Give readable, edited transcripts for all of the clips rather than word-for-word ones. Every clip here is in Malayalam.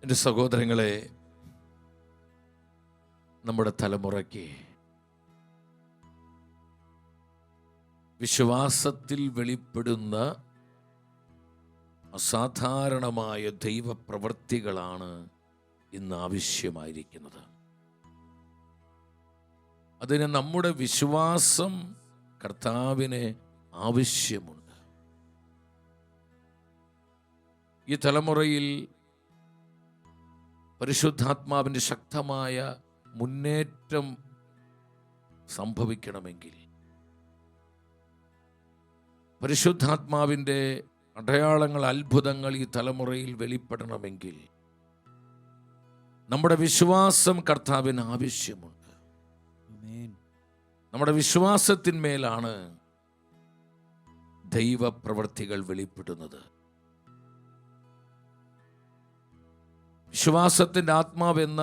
എൻ്റെ സഹോദരങ്ങളെ, നമ്മുടെ തലമുറയ്ക്ക് വിശ്വാസത്തിൽ വെളിപ്പെടുന്ന അസാധാരണമായ ദൈവപ്രവൃത്തികളാണ് ഇന്ന് ആവശ്യമായിരിക്കുന്നത്. അതിന് നമ്മുടെ വിശ്വാസം കർത്താവിന് ആവശ്യമുണ്ട്. ഈ തലമുറയിൽ പരിശുദ്ധാത്മാവിൻ്റെ ശക്തമായ മുന്നേറ്റം സംഭവിക്കണമെങ്കിൽ, പരിശുദ്ധാത്മാവിൻ്റെ അടയാളങ്ങൾ, അത്ഭുതങ്ങൾ ഈ തലമുറയിൽ വെളിപ്പെടണമെങ്കിൽ നമ്മുടെ വിശ്വാസം കർത്താവിന് ആവശ്യമുണ്ട്. നമ്മുടെ വിശ്വാസത്തിന്മേലാണ് ദൈവപ്രവൃത്തികൾ വെളിപ്പെടുന്നത്. വിശ്വാസത്തിൻ്റെ ആത്മാവെന്ന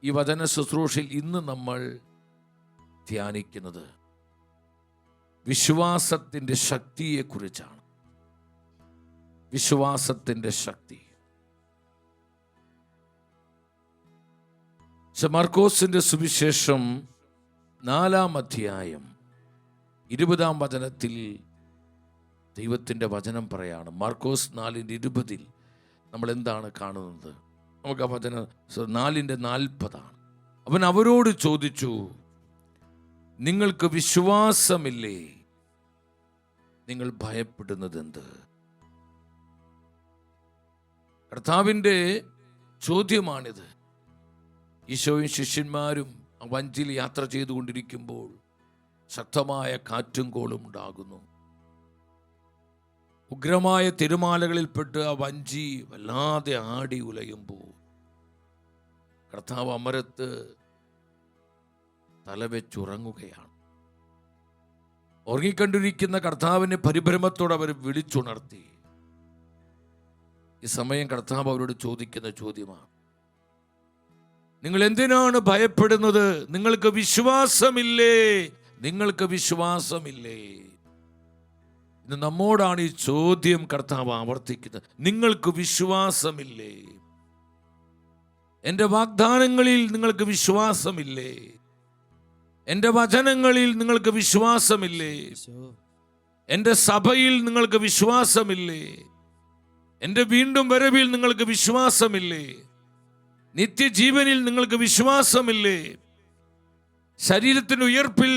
ഈ വചന ശുശ്രൂഷയിൽ ഇന്ന് നമ്മൾ ധ്യാനിക്കുന്നത് വിശ്വാസത്തിൻ്റെ ശക്തിയെക്കുറിച്ചാണ്. വിശ്വാസത്തിൻ്റെ ശക്തി. മർക്കോസിന്റെ സുവിശേഷം 4-ാം അധ്യായം 20-ാം വചനത്തിൽ ദൈവത്തിൻ്റെ വചനം പറയാണ്. മാർക്കോസ് 4:20 നമ്മൾ എന്താണ് കാണുന്നത്? നമുക്ക് ആ വചനം 4:40. അവൻ അവരോട് ചോദിച്ചു, നിങ്ങൾക്ക് വിശ്വാസമില്ലേ? നിങ്ങൾ ഭയപ്പെടുന്നത് എന്ത്? കർത്താവിൻ്റെ ചോദ്യമാണിത്. ഈശോയും ശിഷ്യന്മാരും വഞ്ചിയിൽ യാത്ര ചെയ്തുകൊണ്ടിരിക്കുമ്പോൾ ശക്തമായ കാറ്റും കോളും ഉണ്ടാകുന്നു. ഉഗ്രമായ തിരമാലകളിൽപ്പെട്ട് ആ വഞ്ചി വല്ലാതെ ആടി ഉലയുമ്പോൾ കർത്താവ് അമരത്ത് തലവെച്ചുറങ്ങുകയാണ്. ഉറങ്ങിക്കണ്ടിരിക്കുന്ന കർത്താവിനെ പരിഭ്രമത്തോടെ അവർ വിളിച്ചുണർത്തി. ഈ സമയം കർത്താവ് അവരോട് ചോദിക്കുന്ന ചോദ്യമാണ്, നിങ്ങൾ എന്തിനാണ് ഭയപ്പെടുന്നത്? നിങ്ങൾക്ക് വിശ്വാസമില്ലേ? നിങ്ങൾക്ക് വിശ്വാസമില്ലേ? ഇന്ന് നമ്മോടാണ് ഈ ചോദ്യം കർത്താവ് ആവർത്തിക്കുന്നത്. നിങ്ങൾക്ക് വിശ്വാസമില്ലേ? എൻ്റെ വാഗ്ദാനങ്ങളിൽ നിങ്ങൾക്ക് വിശ്വാസമില്ലേ? എൻ്റെ വചനങ്ങളിൽ നിങ്ങൾക്ക് വിശ്വാസമില്ലേ? എൻ്റെ സഭയിൽ നിങ്ങൾക്ക് വിശ്വാസമില്ലേ? എൻ്റെ വീണ്ടും വരവിൽ നിങ്ങൾക്ക് വിശ്വാസമില്ലേ? നിത്യജീവനിൽ നിങ്ങൾക്ക് വിശ്വാസമില്ലേ? ശരീരത്തിൻ്റെ ഉയർപ്പിൽ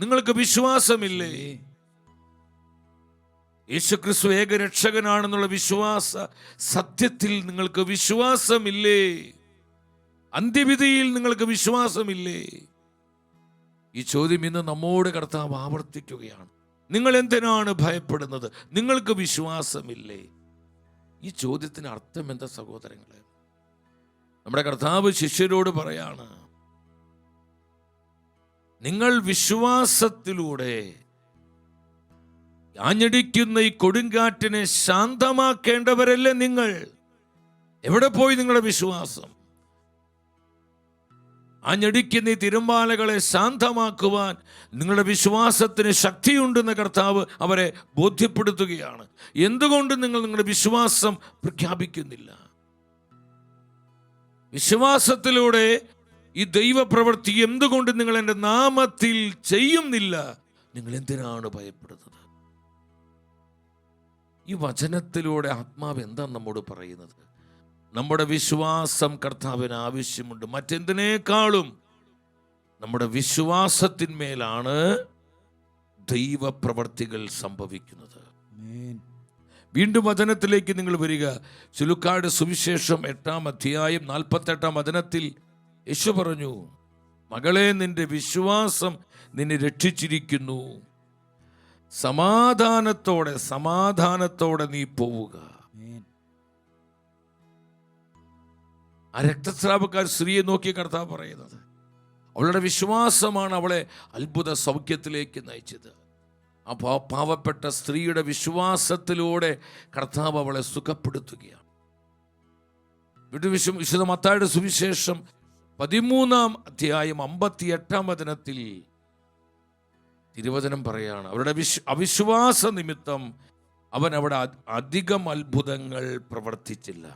നിങ്ങൾക്ക് വിശ്വാസമില്ലേ? യേശുക്രിസ്തു ഏകരക്ഷകനാണെന്നുള്ള വിശ്വാസ സത്യത്തിൽ നിങ്ങൾക്ക് വിശ്വാസമില്ലേ? അന്ത്യവിധിയിൽ നിങ്ങൾക്ക് വിശ്വാസമില്ലേ? ഈ ചോദ്യം ഇന്ന് നമ്മോട് കർത്താവ് ആവർത്തിക്കുകയാണ്. നിങ്ങൾ എന്തിനാണ് ഭയപ്പെടുന്നത്? നിങ്ങൾക്ക് വിശ്വാസമില്ലേ? ഈ ചോദ്യത്തിന് അർത്ഥം എന്താ സഹോദരങ്ങളെ? നമ്മുടെ കർത്താവ് ശിഷ്യരോട് പറയാണ്, നിങ്ങൾ വിശ്വാസത്തിലൂടെ ആഞ്ഞടിക്കുന്ന ഈ കൊടുങ്കാറ്റിനെ ശാന്തമാക്കേണ്ടവരല്ലേ നിങ്ങൾ? എവിടെ പോയി നിങ്ങളുടെ വിശ്വാസം? ആഞ്ഞടിക്കുന്ന ഈ തിരമാലകളെ ശാന്തമാക്കുവാൻ നിങ്ങളുടെ വിശ്വാസത്തിന് ശക്തിയുണ്ടെന്ന് കർത്താവ് അവരെ ബോധ്യപ്പെടുത്തുകയാണ്. എന്തുകൊണ്ട് നിങ്ങൾ നിങ്ങളുടെ വിശ്വാസം പ്രഖ്യാപിക്കുന്നില്ല? വിശ്വാസത്തിലൂടെ ഈ ദൈവപ്രവൃത്തി എന്തുകൊണ്ട് നിങ്ങൾ എൻ്റെ നാമത്തിൽ ചെയ്യുന്നില്ല? നിങ്ങൾ എന്തിനാണ് ഭയപ്പെടുന്നത്? ഈ വചനത്തിലൂടെ ആത്മാവ് എന്താ നമ്മോട് പറയുന്നത്? നമ്മുടെ വിശ്വാസം കർത്താവിന് ആവശ്യമുണ്ട്. മറ്റെന്തിനേക്കാളും നമ്മുടെ വിശ്വാസത്തിന്മേലാണ് ദൈവപ്രവർത്തികൾ സംഭവിക്കുന്നത്. വീണ്ടും വചനത്തിലേക്ക് നിങ്ങൾ വരിക. ലൂക്കായുടെ സുവിശേഷം 8-ാം അധ്യായം 48-ാം വചനത്തിൽ യേശു പറഞ്ഞു, മകളെ, നിന്റെ വിശ്വാസം നിന്നെ രക്ഷിച്ചിരിക്കുന്നു. സമാധാനത്തോടെ നീ പോവുക. ആ രക്തസ്രാവക്കാർ സ്ത്രീയെ നോക്കിയ കർത്താവ് പറയുന്നത്, അവളുടെ വിശ്വാസമാണ് അവളെ അത്ഭുത സൗഖ്യത്തിലേക്ക് നയിച്ചത്. ആ പാവപ്പെട്ട സ്ത്രീയുടെ വിശ്വാസത്തിലൂടെ കർത്താവ് അവളെ സുഖപ്പെടുത്തുകയാണ്. വിശുദ്ധ മത്തായിയുടെ സുവിശേഷം 13-ാം അധ്യായം 58-ാം വചനത്തിൽ തിരുവചനം പറയാണ്, അവരുടെ അവിശ്വാസ നിമിത്തം അവൻ അവിടെ അധികം അത്ഭുതങ്ങൾ പ്രവർത്തിച്ചില്ല.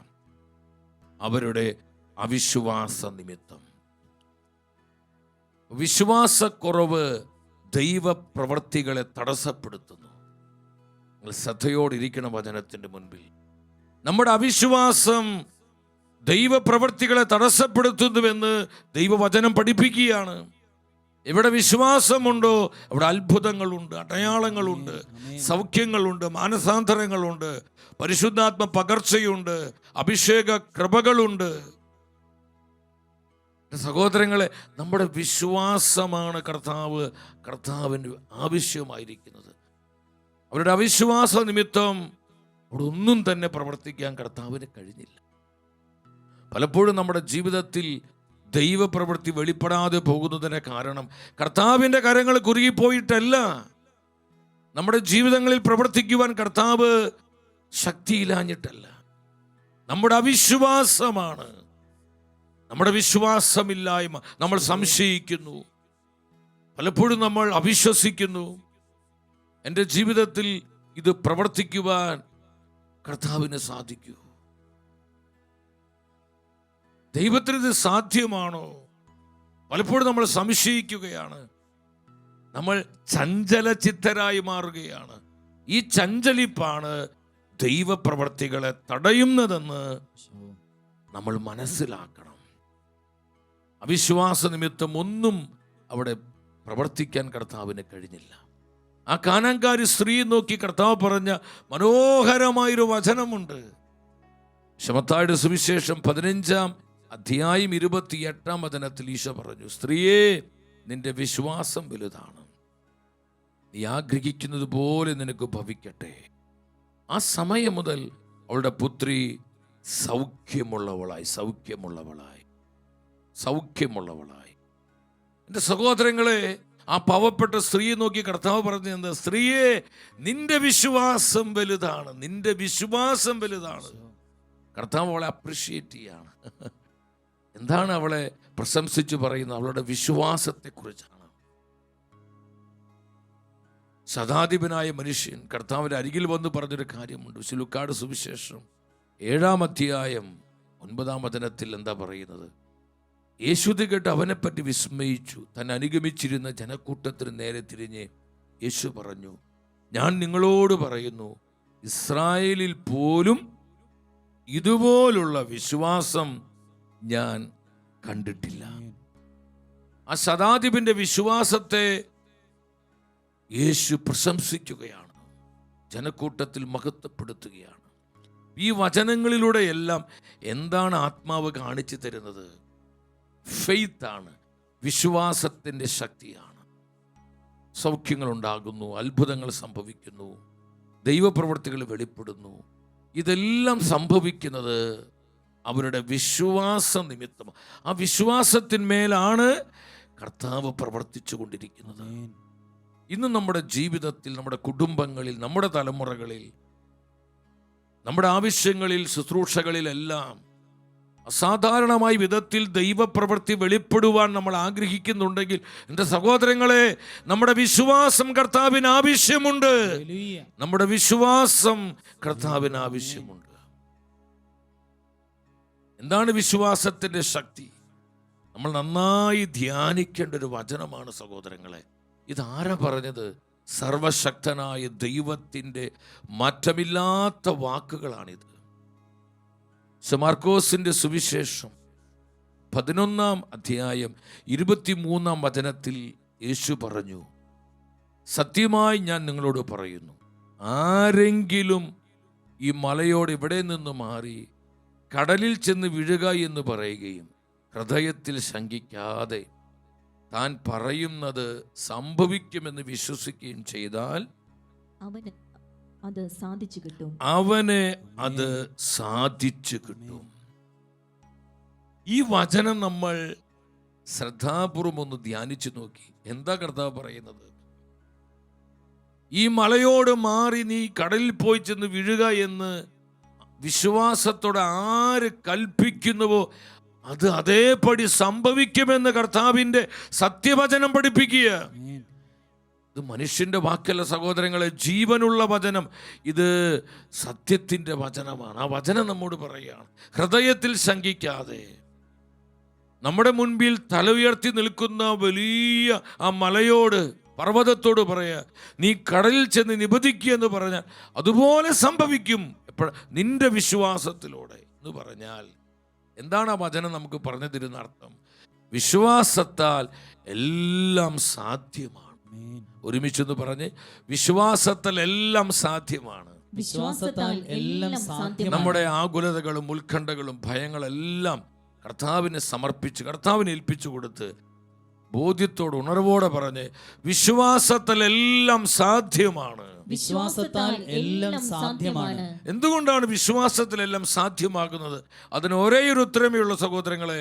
അവരുടെ അവിശ്വാസ നിമിത്തം. വിശ്വാസക്കുറവ് ദൈവപ്രവർത്തികളെ തടസ്സപ്പെടുത്തുന്നു. നിങ്ങൾ ശ്രദ്ധയോടിരിക്കണം വചനത്തിൻ്റെ മുൻപിൽ. നമ്മുടെ അവിശ്വാസം ദൈവപ്രവർത്തികളെ തടസ്സപ്പെടുത്തുന്നുവെന്ന് ദൈവവചനം പഠിപ്പിക്കുകയാണ്. എവിടെ വിശ്വാസമുണ്ടോ അവിടെ അത്ഭുതങ്ങളുണ്ട്, അടയാളങ്ങളുണ്ട്, സൗഖ്യങ്ങളുണ്ട്, മാനസാന്തരങ്ങളുണ്ട്, പരിശുദ്ധാത്മ പകർച്ചയുണ്ട്, അഭിഷേക കൃപകളുണ്ട്. സഹോദരങ്ങളെ, നമ്മുടെ വിശ്വാസമാണ് കർത്താവിന് ആവശ്യമായിരിക്കുന്നത്. അവരുടെ അവിശ്വാസ നിമിത്തം അവിടെ ഒന്നും തന്നെ പ്രവർത്തിക്കാൻ കർത്താവിന് കഴിഞ്ഞില്ല. പലപ്പോഴും നമ്മുടെ ജീവിതത്തിൽ ദൈവപ്രവൃത്തി വെളിപ്പെടാതെ പോകുന്നതിന് കാരണം കർത്താവിൻ്റെ കരങ്ങൾ കുറുകിപ്പോയിട്ടല്ല. നമ്മുടെ ജീവിതങ്ങളിൽ പ്രവർത്തിക്കുവാൻ കർത്താവ് ശക്തിയില്ലാഞ്ഞിട്ടല്ല, നമ്മുടെ അവിശ്വാസമാണ്. നമ്മുടെ വിശ്വാസമില്ലായ്മ, നമ്മൾ സംശയിക്കുന്നു, പലപ്പോഴും നമ്മൾ അവിശ്വസിക്കുന്നു. എൻ്റെ ജീവിതത്തിൽ ഇത് പ്രവർത്തിക്കുവാൻ കർത്താവിന് സാധിക്കൂ? ദൈവത്തിന് ഇത് സാധ്യമാണോ? പലപ്പോഴും നമ്മൾ സംശയിക്കുകയാണ്, നമ്മൾ ചഞ്ചലചിത്തരായി മാറുകയാണ്. ഈ ചഞ്ചലിപ്പാണ് ദൈവപ്രവർത്തികളെ തടയുന്നതെന്ന് നമ്മൾ മനസ്സിലാക്കണം. അവിശ്വാസ നിമിത്തം ഒന്നും അവിടെ പ്രവർത്തിക്കാൻ കർത്താവിന് കഴിഞ്ഞില്ല. ആ കാനാൻകാരി സ്ത്രീ നോക്കി കർത്താവ് പറഞ്ഞ മനോഹരമായൊരു വചനമുണ്ട്. മത്തായിയുടെ സുവിശേഷം 15-ാം അധ്യായം 28-ാം വചനത്തിൽ ഈശോ പറഞ്ഞു, സ്ത്രീയേ, നിന്റെ വിശ്വാസം വലുതാണ്, നീ ആഗ്രഹിക്കുന്നത് പോലെ നിനക്ക് ഭവിക്കട്ടെ. ആ സമയം മുതൽ അവളുടെ പുത്രി സൗഖ്യമുള്ളവളായി. എൻ്റെ സഹോദരങ്ങളെ, ആ പാവപ്പെട്ട സ്ത്രീയെ നോക്കി കർത്താവ് പറഞ്ഞു, എന്താ? സ്ത്രീയെ, നിന്റെ വിശ്വാസം വലുതാണ്, നിന്റെ വിശ്വാസം വലുതാണ്. കർത്താവ് അവളെ അപ്രിഷ്യേറ്റ് ചെയ്യാണ്. എന്താണ് അവളെ പ്രശംസിച്ച് പറയുന്നത്? അവളുടെ വിശ്വാസത്തെക്കുറിച്ചാണ്. ശതാധിപനായ മനുഷ്യൻ കർത്താവിൻ്റെ അരികിൽ വന്ന് പറഞ്ഞൊരു കാര്യമുണ്ട്. ലൂക്കായുടെ സുവിശേഷം 7-ാം അധ്യായം 9-ാം വചനത്തിൽ എന്താ പറയുന്നത്? യേശു കേട്ട് അവനെപ്പറ്റി വിസ്മയിച്ചു. തന്നെ അനുഗമിച്ചിരുന്ന ജനക്കൂട്ടത്തിന് നേരെ തിരിഞ്ഞ് യേശു പറഞ്ഞു, ഞാൻ നിങ്ങളോട് പറയുന്നു, ഇസ്രായേലിൽ പോലും ഇതുപോലുള്ള വിശ്വാസം ഞാൻ കണ്ടിട്ടില്ല. ആ ശതാധിപന്റെ വിശ്വാസത്തെ യേശു പ്രശംസിക്കുകയാണ്, ജനക്കൂട്ടത്തിൽ മഹത്വപ്പെടുത്തുകയാണ്. ഈ വചനങ്ങളിലൂടെ എല്ലാം എന്താണ് ആത്മാവ് കാണിച്ചു തരുന്നത്? ഫെയ്ത്ത് ആണ്, വിശ്വാസത്തിൻ്റെ ശക്തിയാണ്. സൗഖ്യങ്ങൾ ഉണ്ടാകുന്നു, അത്ഭുതങ്ങൾ സംഭവിക്കുന്നു, ദൈവപ്രവൃത്തികൾ വെളിപ്പെടുന്നു. ഇതെല്ലാം സംഭവിക്കുന്നത് അവരുടെ വിശ്വാസ നിമിത്തം. ആ വിശ്വാസത്തിന്മേലാണ് കർത്താവ് പ്രവർത്തിച്ചു കൊണ്ടിരിക്കുന്നത്. ഇന്ന് നമ്മുടെ ജീവിതത്തിൽ, നമ്മുടെ കുടുംബങ്ങളിൽ, നമ്മുടെ തലമുറകളിൽ, നമ്മുടെ ആവശ്യങ്ങളിൽ, ശുശ്രൂഷകളിലെല്ലാം അസാധാരണമായ വിധത്തിൽ ദൈവപ്രവൃത്തി വെളിപ്പെടുവാൻ നമ്മൾ ആഗ്രഹിക്കുന്നുണ്ടെങ്കിൽ, എൻ്റെ സഹോദരങ്ങളെ, നമ്മുടെ വിശ്വാസം കർത്താവിന് ആവശ്യമുണ്ട്. നമ്മുടെ വിശ്വാസം കർത്താവിന് ആവശ്യമുണ്ട്. എന്താണ് വിശ്വാസത്തിൻ്റെ ശക്തി? നമ്മൾ നന്നായി ധ്യാനിക്കേണ്ട ഒരു വചനമാണ് സഹോദരങ്ങളെ. ഇതാരാ പറഞ്ഞത്? സർവശക്തനായ ദൈവത്തിൻ്റെ മാറ്റമില്ലാത്ത വാക്കുകളാണിത്. മാർക്കോസിന്റെ സുവിശേഷം 11-ാം അധ്യായം 23-ാം വചനത്തിൽ യേശു പറഞ്ഞു, സത്യമായി ഞാൻ നിങ്ങളോട് പറയുന്നു, ആരെങ്കിലും ഈ മലയോട് ഇവിടെ നിന്ന് മാറി കടലിൽ ചെന്ന് വീഴുക എന്ന് പറയുകയും ഹൃദയത്തിൽ ശങ്കിക്കാതെ താൻ പറയുന്നത് സംഭവിക്കുമെന്ന് വിശ്വസിക്കുകയും ചെയ്താൽ അവന് അത് സാധിച്ചു കിട്ടും. അവന് അത് സാധിച്ചു കിട്ടും. ഈ വചനം നമ്മൾ ശ്രദ്ധാപൂർവം ഒന്ന് ധ്യാനിച്ചു നോക്കി. എന്താ കർത്താവ് പറയുന്നത്? ഈ മലയോട് മാറി നീ കടലിൽ പോയി ചെന്ന് വീഴുക എന്ന് വിശ്വാസത്തോടെ ആര് കൽപ്പിക്കുന്നുവോ അത് അതേപടി സംഭവിക്കുമെന്ന് കർത്താവിൻ്റെ സത്യവചനം പഠിപ്പിക്കുക. ഇത് മനുഷ്യൻ്റെ വാക്കല്ല സഹോദരങ്ങളെ, ജീവനുള്ള വചനം. ഇത് സത്യത്തിൻ്റെ വചനമാണ്. ആ വചനം നമ്മോട് പറയുകയാണ്, ഹൃദയത്തിൽ ശങ്കിക്കാതെ. നമ്മുടെ മുൻപിൽ തല ഉയർത്തി നിൽക്കുന്ന വലിയ ആ മലയോട്, പർവ്വതത്തോട് പറയാ, നീ കടലിൽ ചെന്ന് നിബദിക്കുക എന്ന് പറഞ്ഞാൽ അതുപോലെ സംഭവിക്കും നിന്റെ വിശ്വാസത്തിലൂടെ എന്ന് പറഞ്ഞാൽ എന്താണ് ആ വചനം നമുക്ക് പറഞ്ഞു തരുന്ന അർത്ഥം? വിശ്വാസത്താൽ എല്ലാം സാധ്യമാണ്. ഒരുമിച്ചൊന്ന് പറഞ്ഞ്, വിശ്വാസത്താൽ എല്ലാം സാധ്യമാണ്. വിശ്വാസത്താൽ എല്ലാം സാധ്യമാണ്. നമ്മുടെ ആകുലതകളും ഉത്കണ്ഠകളും ഭയങ്ങളെല്ലാം കർത്താവിനെ സമർപ്പിച്ച്, കർത്താവിനെ ഏൽപ്പിച്ചു കൊടുത്ത്, ബോധ്യത്തോട് ഉണർവോടെ പറഞ്ഞ്, വിശ്വാസത്താൽ എല്ലാം സാധ്യമാണ്. വിശ്വാസത്താൽ എല്ലാം സാധ്യമാണ്. എന്തുകൊണ്ടാണ് വിശ്വാസത്തിലെല്ലാം സാധ്യമാകുന്നത്? അതിന് ഒരേയൊരു ഉത്തരമേ ഉള്ളൂ സഹോദരങ്ങളെ.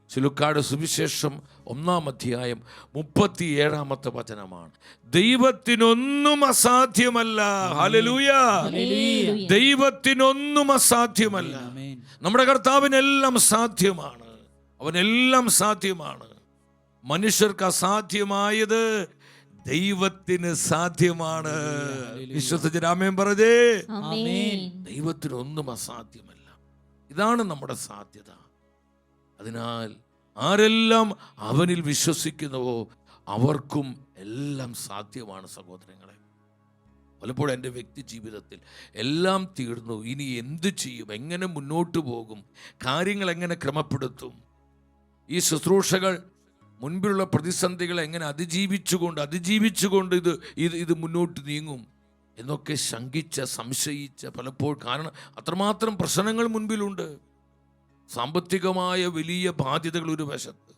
ലൂക്കായുടെ സുവിശേഷം 1-ാം അധ്യായം 37-ാമത്തെ വചനമാണ്. ദൈവത്തിനൊന്നും അസാധ്യമല്ല. ഹല്ലേലൂയ! ദൈവത്തിനൊന്നും അസാധ്യമല്ല. നമ്മുടെ കർത്താവിനെല്ലാം സാധ്യമാണ്. അവനെല്ലാം സാധ്യമാണ്. മനുഷ്യർക്ക് അസാധ്യമായത് ദൈവത്തിന് സാധ്യമാണ്. വിശ്വസിച്ച് ആമേൻ പറഞ്ഞേ. ദൈവത്തിനൊന്നും അസാധ്യമല്ല. ഇതാണ് നമ്മുടെ സാധ്യത. അതിനാൽ ആരെല്ലാം അവനിൽ വിശ്വസിക്കുന്നുവോ അവർക്കും എല്ലാം സാധ്യമാണ് സഹോദരങ്ങളെ. പലപ്പോഴും എൻ്റെ വ്യക്തി ജീവിതത്തിൽ എല്ലാം തീർന്നു, ഇനി എന്തു ചെയ്യും, എങ്ങനെ മുന്നോട്ട് പോകും, കാര്യങ്ങൾ എങ്ങനെ ക്രമപ്പെടുത്തും, ഈ ശുശ്രൂഷകൾ മുൻപിലുള്ള പ്രതിസന്ധികളെ എങ്ങനെ അതിജീവിച്ചുകൊണ്ട് ഇത് മുന്നോട്ട് നീങ്ങും എന്നൊക്കെ ശങ്കിച്ച, സംശയിച്ച പലപ്പോഴും. കാരണം അത്രമാത്രം പ്രശ്നങ്ങൾ മുൻപിലുണ്ട്. സാമ്പത്തികമായ വലിയ ബാധ്യതകൾ ഒരു വശത്ത്,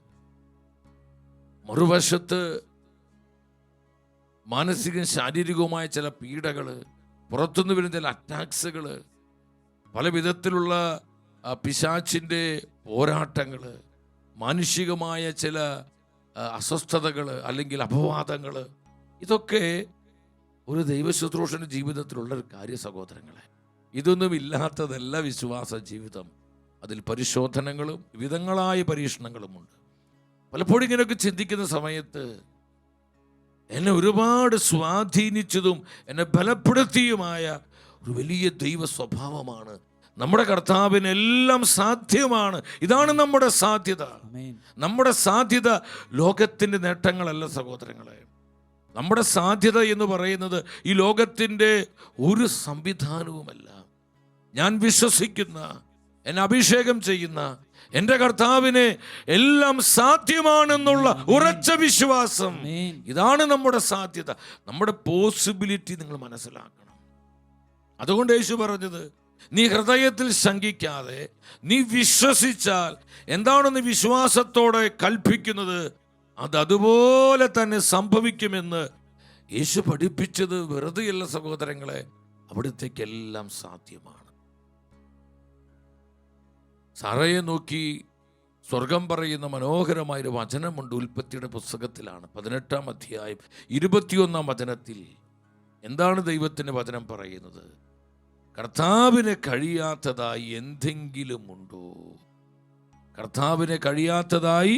മറുവശത്ത് മാനസികവും ശാരീരികവുമായ ചില പീഡകൾ, പുറത്തുനിന്ന് വരുന്ന ചില അറ്റാക്സുകൾ, പല വിധത്തിലുള്ള പിശാചിൻ്റെ പോരാട്ടങ്ങൾ, മാനുഷികമായ ചില അസ്വസ്ഥതകൾ അല്ലെങ്കിൽ അപവാദങ്ങൾ, ഇതൊക്കെ ഒരു ദൈവശുശ്രൂഷൻ്റെ ജീവിതത്തിലുള്ളൊരു കാര്യ സഹോദരങ്ങളെ. ഇതൊന്നും ഇല്ലാത്തതല്ല വിശ്വാസ ജീവിതം. അതിൽ പരിശോധനകളും വിവിധങ്ങളായ പരീക്ഷണങ്ങളുമുണ്ട്. പലപ്പോഴും ഇങ്ങനെയൊക്കെ ചിന്തിക്കുന്ന സമയത്ത് എന്നെ ഒരുപാട് സ്വാധീനിച്ചതും എന്നെ ബലപ്പെടുത്തിയുമായ ഒരു വലിയ ദൈവ സ്വഭാവമാണ്. നമ്മുടെ കർത്താവിനെല്ലാം സാധ്യമാണ്. ഇതാണ് നമ്മുടെ സാധ്യത. നമ്മുടെ സാധ്യത ലോകത്തിൻ്റെ നേട്ടങ്ങളല്ല സഹോദരങ്ങളെ. നമ്മുടെ സാധ്യത എന്ന് പറയുന്നത് ഈ ലോകത്തിൻ്റെ ഒരു സംവിധാനവുമല്ല. ഞാൻ വിശ്വസിക്കുന്ന, എന്നെ അഭിഷേകം ചെയ്യുന്ന എൻ്റെ കർത്താവിനെ എല്ലാം സാധ്യമാണെന്നുള്ള ഉറച്ച വിശ്വാസം, ഇതാണ് നമ്മുടെ സാധ്യത, നമ്മുടെ പോസിബിലിറ്റി. നിങ്ങൾ മനസ്സിലാക്കണം. അതുകൊണ്ട് യേശു പറഞ്ഞത്, നീ ഹൃദയത്തിൽ ശങ്കിക്കാതെ നീ വിശ്വസിച്ചാൽ, എന്താണെന്ന് വിശ്വാസത്തോടെ കൽപ്പിക്കുന്നത് അത് അതുപോലെ തന്നെ സംഭവിക്കുമെന്ന് യേശു പഠിപ്പിച്ചത് വെറുതെയല്ല സഹോദരങ്ങളെ. അവിടത്തേക്കെല്ലാം സാധ്യമാണ്. സാറയെ നോക്കി സ്വർഗം പറയുന്ന മനോഹരമായൊരു വചനമുണ്ട്. ഉൽപ്പത്തിയുടെ പുസ്തകത്തിലാണ് 18-ാം അധ്യായം 21-ാം വചനത്തിൽ. എന്താണ് ദൈവത്തിൻ്റെ വചനം പറയുന്നത്? കർത്താവിന് കഴിയാത്തതായി എന്തെങ്കിലും ഉണ്ടോ? കർത്താവിന് കഴിയാത്തതായി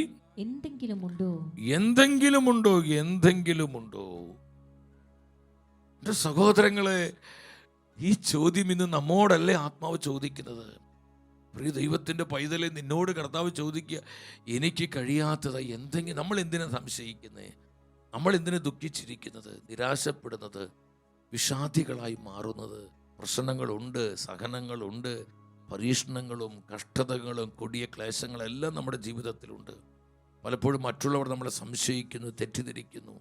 എന്തെങ്കിലുമുണ്ടോ? എൻ്റെ സഹോദരങ്ങളെ, ഈ ചോദ്യം ഇന്ന് നമ്മോടല്ലേ ആത്മാവ് ചോദിക്കുന്നത്? പ്രിയ ദൈവത്തിൻ്റെ പൈതലെ, നിന്നോട് കർത്താവ് ചോദിക്കുക, എനിക്ക് കഴിയാത്തതായി എന്തെങ്കിലും. നമ്മൾ എന്തിനാ സംശയിക്കുന്നത്? നമ്മൾ എന്തിനാ ദുഃഖിച്ചിരിക്കുന്നത്, നിരാശപ്പെടുന്നത്, വിഷാദികളായി മാറുന്നത്? പ്രശ്നങ്ങളുണ്ട്, സഹനങ്ങളുണ്ട്, പരീക്ഷണങ്ങളും കഷ്ടതകളും കൊടിയ ക്ലേശങ്ങളെല്ലാം നമ്മുടെ ജീവിതത്തിലുണ്ട്. പലപ്പോഴും മറ്റുള്ളവർ നമ്മളെ സംശയിക്കുന്നു, തെറ്റിദ്ധരിക്കുന്നു.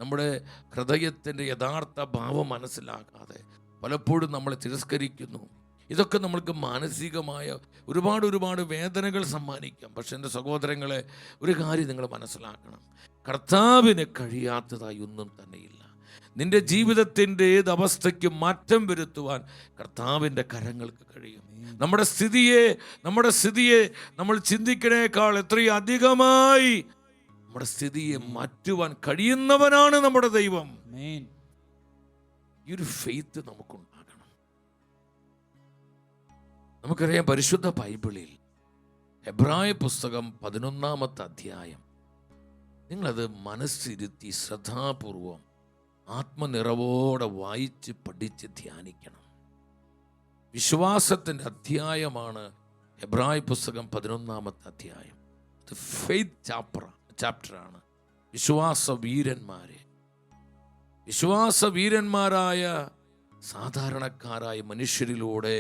നമ്മുടെ ഹൃദയത്തിൻ്റെ യഥാർത്ഥ ഭാവം മനസ്സിലാക്കാതെ പലപ്പോഴും നമ്മളെ തിരസ്കരിക്കുന്നു. ഇതൊക്കെ നമ്മൾക്ക് മാനസികമായ ഒരുപാട് വേദനകൾ സമ്മാനിക്കാം. പക്ഷെ എൻ്റെ സഹോദരങ്ങളെ, ഒരു കാര്യം നിങ്ങൾ മനസ്സിലാക്കണം, കർത്താവിന് കഴിയാത്തതായി ഒന്നും തന്നെയില്ല. നിന്റെ ജീവിതത്തിൻ്റെ ഏത് അവസ്ഥയ്ക്കും മാറ്റം വരുത്തുവാൻ കർത്താവിൻ്റെ കരങ്ങൾക്ക് കഴിയും. നമ്മുടെ സ്ഥിതിയെ നമ്മൾ ചിന്തിക്കണേക്കാൾ എത്രയും അധികമായി നമ്മുടെ സ്ഥിതിയെ മാറ്റുവാൻ കഴിയുന്നവനാണ് നമ്മുടെ ദൈവം. ഈ ഒരു ഫെയ്ത്ത് നമുക്കുണ്ടാകണം. നമുക്കറിയാം, പരിശുദ്ധ ബൈബിളിൽ എബ്രായ പുസ്തകം 11-ാമത്തെ അധ്യായം നിങ്ങളത് മനസ്സിരുത്തി ശ്രദ്ധാപൂർവം ആത്മനിറവോടെ വായിച്ച് പഠിച്ച് ധ്യാനിക്കണം. വിശ്വാസത്തിൻ്റെ അധ്യായമാണ് എബ്രായ പുസ്തകം 11-ാമത്തെ അധ്യായം. ഇത് ഫെയ്ത്ത് ചാപ്റ്ററാണ്. വിശ്വാസവീരന്മാരായ സാധാരണക്കാരായ മനുഷ്യരിലൂടെ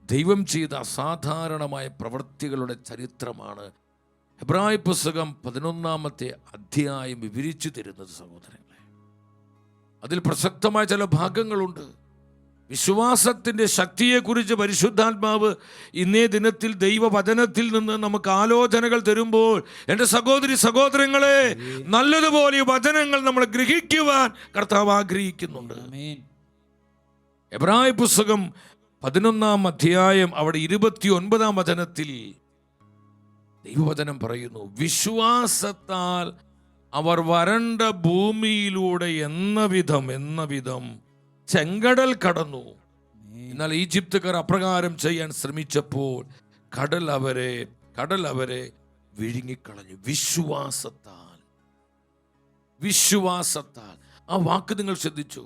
ദൈവം ചെയ്ത അസാധാരണമായ പ്രവൃത്തികളുടെ ചരിത്രമാണ് എബ്രായ പുസ്തകം 11-ാമത്തെ അധ്യായം വിവരിച്ചു തരുന്നത്. സഹോദരങ്ങളെ, അതിൽ പ്രസക്തമായ ചില ഭാഗങ്ങളുണ്ട്. വിശ്വാസത്തിൻ്റെ ശക്തിയെക്കുറിച്ച് പരിശുദ്ധാത്മാവ് ഇന്നേ ദിനത്തിൽ ദൈവവചനത്തിൽ നിന്ന് നമുക്ക് ആലോചനകൾ തരുമ്പോൾ, എൻ്റെ സഹോദരങ്ങളെ, നല്ലതുപോലെ ഈ വചനങ്ങൾ നമ്മൾ ഗ്രഹിക്കുവാൻ കർത്താവ് ആഗ്രഹിക്കുന്നുണ്ട്. എബ്രായ പുസ്തകം 11-ാം അധ്യായം അവിടെ 29-ാം വചനത്തിൽ ദൈവവചനം പറയുന്നു, വിശ്വാസത്താൽ അവർ വരണ്ട ഭൂമിയിലൂടെ എന്ന വിധം ചെങ്കടൽ കടന്നു. എന്നാൽ ഈജിപ്തുകാർ അപ്രകാരം ചെയ്യാൻ ശ്രമിച്ചപ്പോൾ കടൽ അവരെ വിഴുങ്ങിക്കളഞ്ഞു. വിശ്വാസത്താൽ ആ വാക്ക് നിങ്ങൾ ശ്രദ്ധിച്ചു.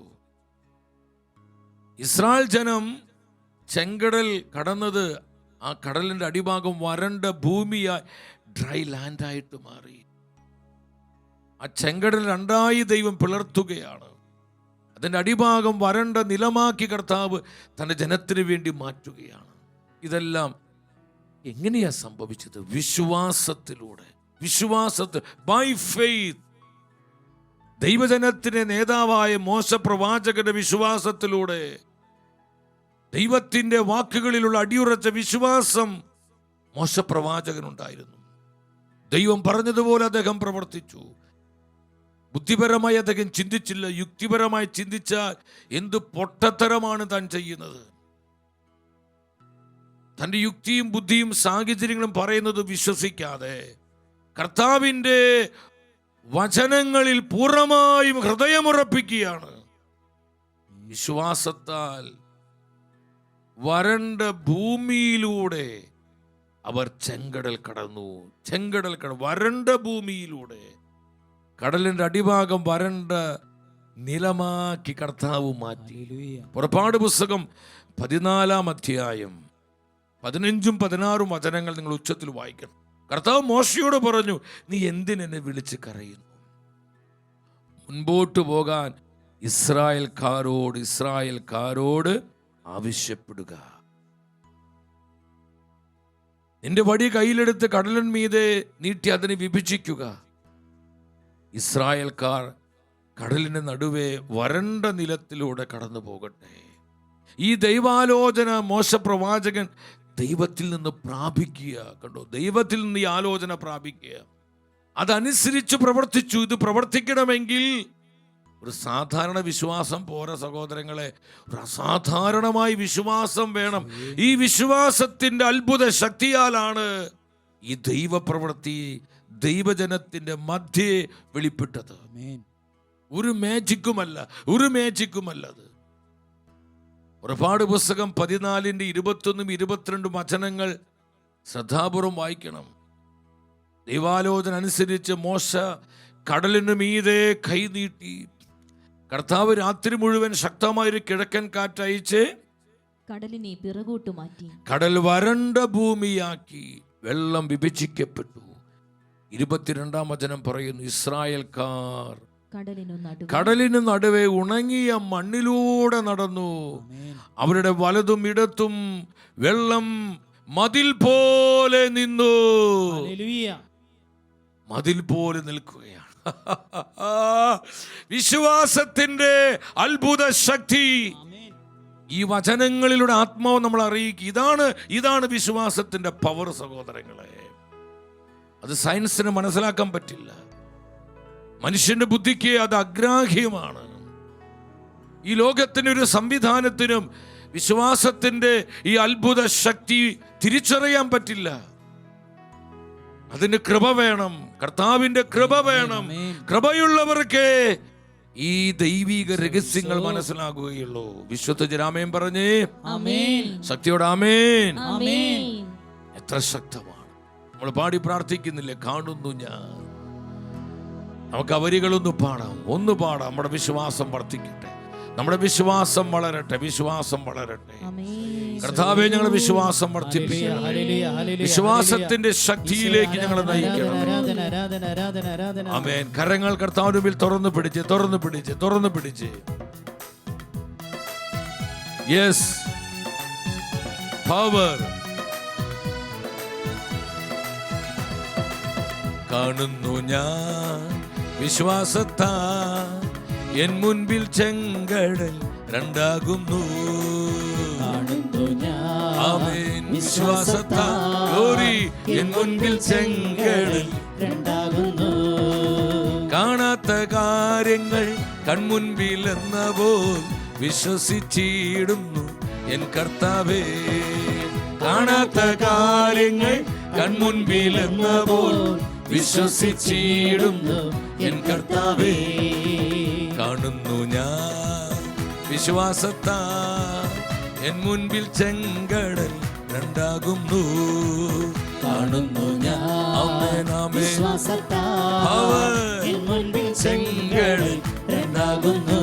ഇസ്രായേൽ ജനം ചെങ്കടൽ കടന്നത്, ആ കടലിന്റെ അടിഭാഗം വരണ്ട ഭൂമിയായി, ഡ്രൈ ലാൻഡായിട്ട് മാറി. ആ ചെങ്കടൽ രണ്ടായി ദൈവം പിളർത്തുകയാണ്. അതിൻ്റെ അടിഭാഗം വരണ്ട നിലമാക്കി കർത്താവ് തൻ്റെ ജനത്തിന് വേണ്ടി മാറ്റുകയാണ്. ഇതെല്ലാം എങ്ങനെയാ സംഭവിച്ചത്? വിശ്വാസത്തിൽ ബൈ ഫെയ്ത്ത്. ദൈവജനത്തിന്റെ നേതാവായ മോശ പ്രവാചകന്റെ വിശ്വാസത്തിലൂടെ, ദൈവത്തിന്റെ വാക്കുകളിലുള്ള അടിയുറച്ച വിശ്വാസം മോശ പ്രവാചകനുണ്ടായിരുന്നു. ദൈവം പറഞ്ഞതുപോലെ അദ്ദേഹം പ്രവർത്തിച്ചു. ബുദ്ധിപരമായി അദ്ദേഹം ചിന്തിച്ചില്ല. യുക്തിപരമായി ചിന്തിച്ചാൽ എന്ത് പൊട്ടത്തരമാണ് താൻ ചെയ്യുന്നത്. തൻ്റെ യുക്തിയും ബുദ്ധിയും സാഹചര്യങ്ങളും പറയുന്നത് വിശ്വസിക്കാതെ കർത്താവിൻ്റെ വചനങ്ങളിൽ പൂർണ്ണമായും ഹൃദയമുറപ്പിക്കുകയാണ്. വിശ്വാസത്താൽ വരണ്ട ഭൂമിയിലൂടെ അവർ ചെങ്കടൽ കടന്നു. വരണ്ട ഭൂമിയിലൂടെ, കടലിന്റെ അടിഭാഗം വരണ്ട നിലമാക്കി കർത്താവ് മാറ്റി. പുറപ്പാട് പുസ്തകം 14-ാം അധ്യായം 15-ഉം 16-ഉം വചനങ്ങൾ നിങ്ങൾ ഉച്ചത്തിൽ വായിക്കണം. കർത്താവ് മോശയോട് പറഞ്ഞു, നീ എന്തിനെന്നെ വിളിച്ച് കരയുന്നു? മുൻപോട്ട് പോകാൻ ഇസ്രായേൽക്കാരോട് ആവശ്യപ്പെടുക. നിന്റെ വടി കയ്യിലെടുത്ത് കടലിൻ മീതെ നീട്ടി അതിനെ വിഭജിക്കുക. ഇസ്രായേൽക്കാർ കടലിന് നടുവേ വരണ്ട നിലത്തിലൂടെ കടന്നു പോകട്ടെ. ഈ ദൈവാലോചന മോശ പ്രവാചകൻ ദൈവത്തിൽ നിന്ന് പ്രാപിക്കുക. കണ്ടോ, ദൈവത്തിൽ നിന്ന് ഈ ആലോചന പ്രാപിക്കുക, അതനുസരിച്ച് പ്രവർത്തിച്ചു. ഇത് പ്രവർത്തിക്കണമെങ്കിൽ ഒരു സാധാരണ വിശ്വാസം പോരാ സഹോദരങ്ങളെ, ഒരു അസാധാരണമായ വിശ്വാസം വേണം. ഈ വിശ്വാസത്തിന്റെ അത്ഭുത ശക്തിയാലാണ് ഈ ദൈവപ്രവൃത്തി ദൈവജനത്തിന്റെ മധ്യേ വെളിപ്പെട്ടത്. ഒരു മാജിക്കുമല്ല അത്. പുറപ്പാട് പുസ്തകം 14-ന്റെ 21-ഉം 22-ഉം വചനങ്ങൾ ശ്രദ്ധാപൂർവം വായിക്കണം. ദൈവാലോചന അനുസരിച്ച് മോശ കടലിന് മീതെ കൈ നീട്ടി. കർത്താവ് രാത്രി മുഴുവൻ ശക്തമായൊരു കിഴക്കൻ കാറ്റയച്ച് കടലിനെ പിറകോട്ട് മാറ്റി. കടൽ വരണ്ട ഭൂമിയാക്കി. വെള്ളം വിഭജിക്കപ്പെട്ടു. 22-ാം വചനം പറയുന്നു, ഇസ്രായേൽക്കാർ കടലിനു നടുവേ ഉണങ്ങിയ മണ്ണിലൂടെ നടന്നു. അവരുടെ വലതും ഇടത്തും വെള്ളം മതിൽ പോലെ നിന്നു. മതിൽ പോലെ നിൽക്കുകയാണ്. വിശ്വാസത്തിന്റെ അത്ഭുത ശക്തി ഈ വചനങ്ങളിലൂടെ ആത്മാവ് നമ്മൾ അറിയിക്കുക. ഇതാണ് വിശ്വാസത്തിന്റെ പവർ സഹോദരങ്ങളെ. അത് സയൻസിന് മനസ്സിലാക്കാൻ പറ്റില്ല. മനുഷ്യന്റെ ബുദ്ധിക്ക് അത് അഗ്രാഹ്യമാണ്. ഈ ലോകത്തിന്റെ ഒരു സംവിധാനത്തിനും വിശ്വാസത്തിന്റെ ഈ അത്ഭുത ശക്തി തിരിച്ചറിയാൻ പറ്റില്ല. അതിന് കൃപ വേണം, കർത്താവിന്റെ കൃപ വേണം. കൃപയുള്ളവർക്ക് ഈ ദൈവിക രഹസ്യങ്ങൾ മനസ്സിലാകുകയുള്ളൂ. വിശ്വത്തെ ജനാമേൻ പറഞ്ഞേ, ശക്തിയോടെ ആമേൻ. എത്ര ശക്തമാണ്! നമ്മൾ പാടി പ്രാർത്ഥിക്കുന്നില്ലേ, കാണുന്നു ഞാൻ നമുക്ക് ആ വരികളൊന്ന് പാടാം, ഒന്ന് പാടാം. നമ്മുടെ വിശ്വാസം വർദ്ധിക്കട്ടെ, നമ്മുടെ വിശ്വാസം വളരട്ടെ, വിശ്വാസം വളരട്ടെ. കർത്താവേ, ഞങ്ങളുടെ വിശ്വാസം വർദ്ധിപ്പിക്കണം, വിശ്വാസത്തിന്റെ ശക്തിയിലേക്ക് ഞങ്ങളെ നയിക്കണം. ആമേൻ. കരങ്ങൾ കർത്താവിന്റെ മുമ്പിൽ തുറന്നു പിടിച്ച്, തുറന്നു പിടിച്ച്, തുറന്നു പിടിച്ച്. Yes, power. കാണുന്നു ഞാൻ വിശ്വാസത്താൽ എൻ മുൻപിൽ ചെങ്കടൽ രണ്ടാകുന്നു. ആമേൻ. വിശ്വാസത്താൽ ഗ്ലോറി, എൻ മുൻപിൽ ചെങ്കടൽ രണ്ടാകുന്നു. കാണാത്ത കാര്യങ്ങൾ കൺമുൻപിൽ എന്ന പോൽ വിശ്വസിച്ചിടുന്നു എൻ കർത്താവേ. കാണാത്ത കാര്യങ്ങൾ കൺമുൻപിൽ എന്ന പോൽ വിശ്വസിച്ചിടുന്നു എൻ കർത്താവേ. കാണുന്നു ഞാൻ വിശ്വാസത്താൽ എൻ മുൻപിൽ ചെങ്കടൽ രണ്ടാകുന്നു. കാണുന്നു ഞാൻ ചെങ്കടൽ രണ്ടാകുന്നു.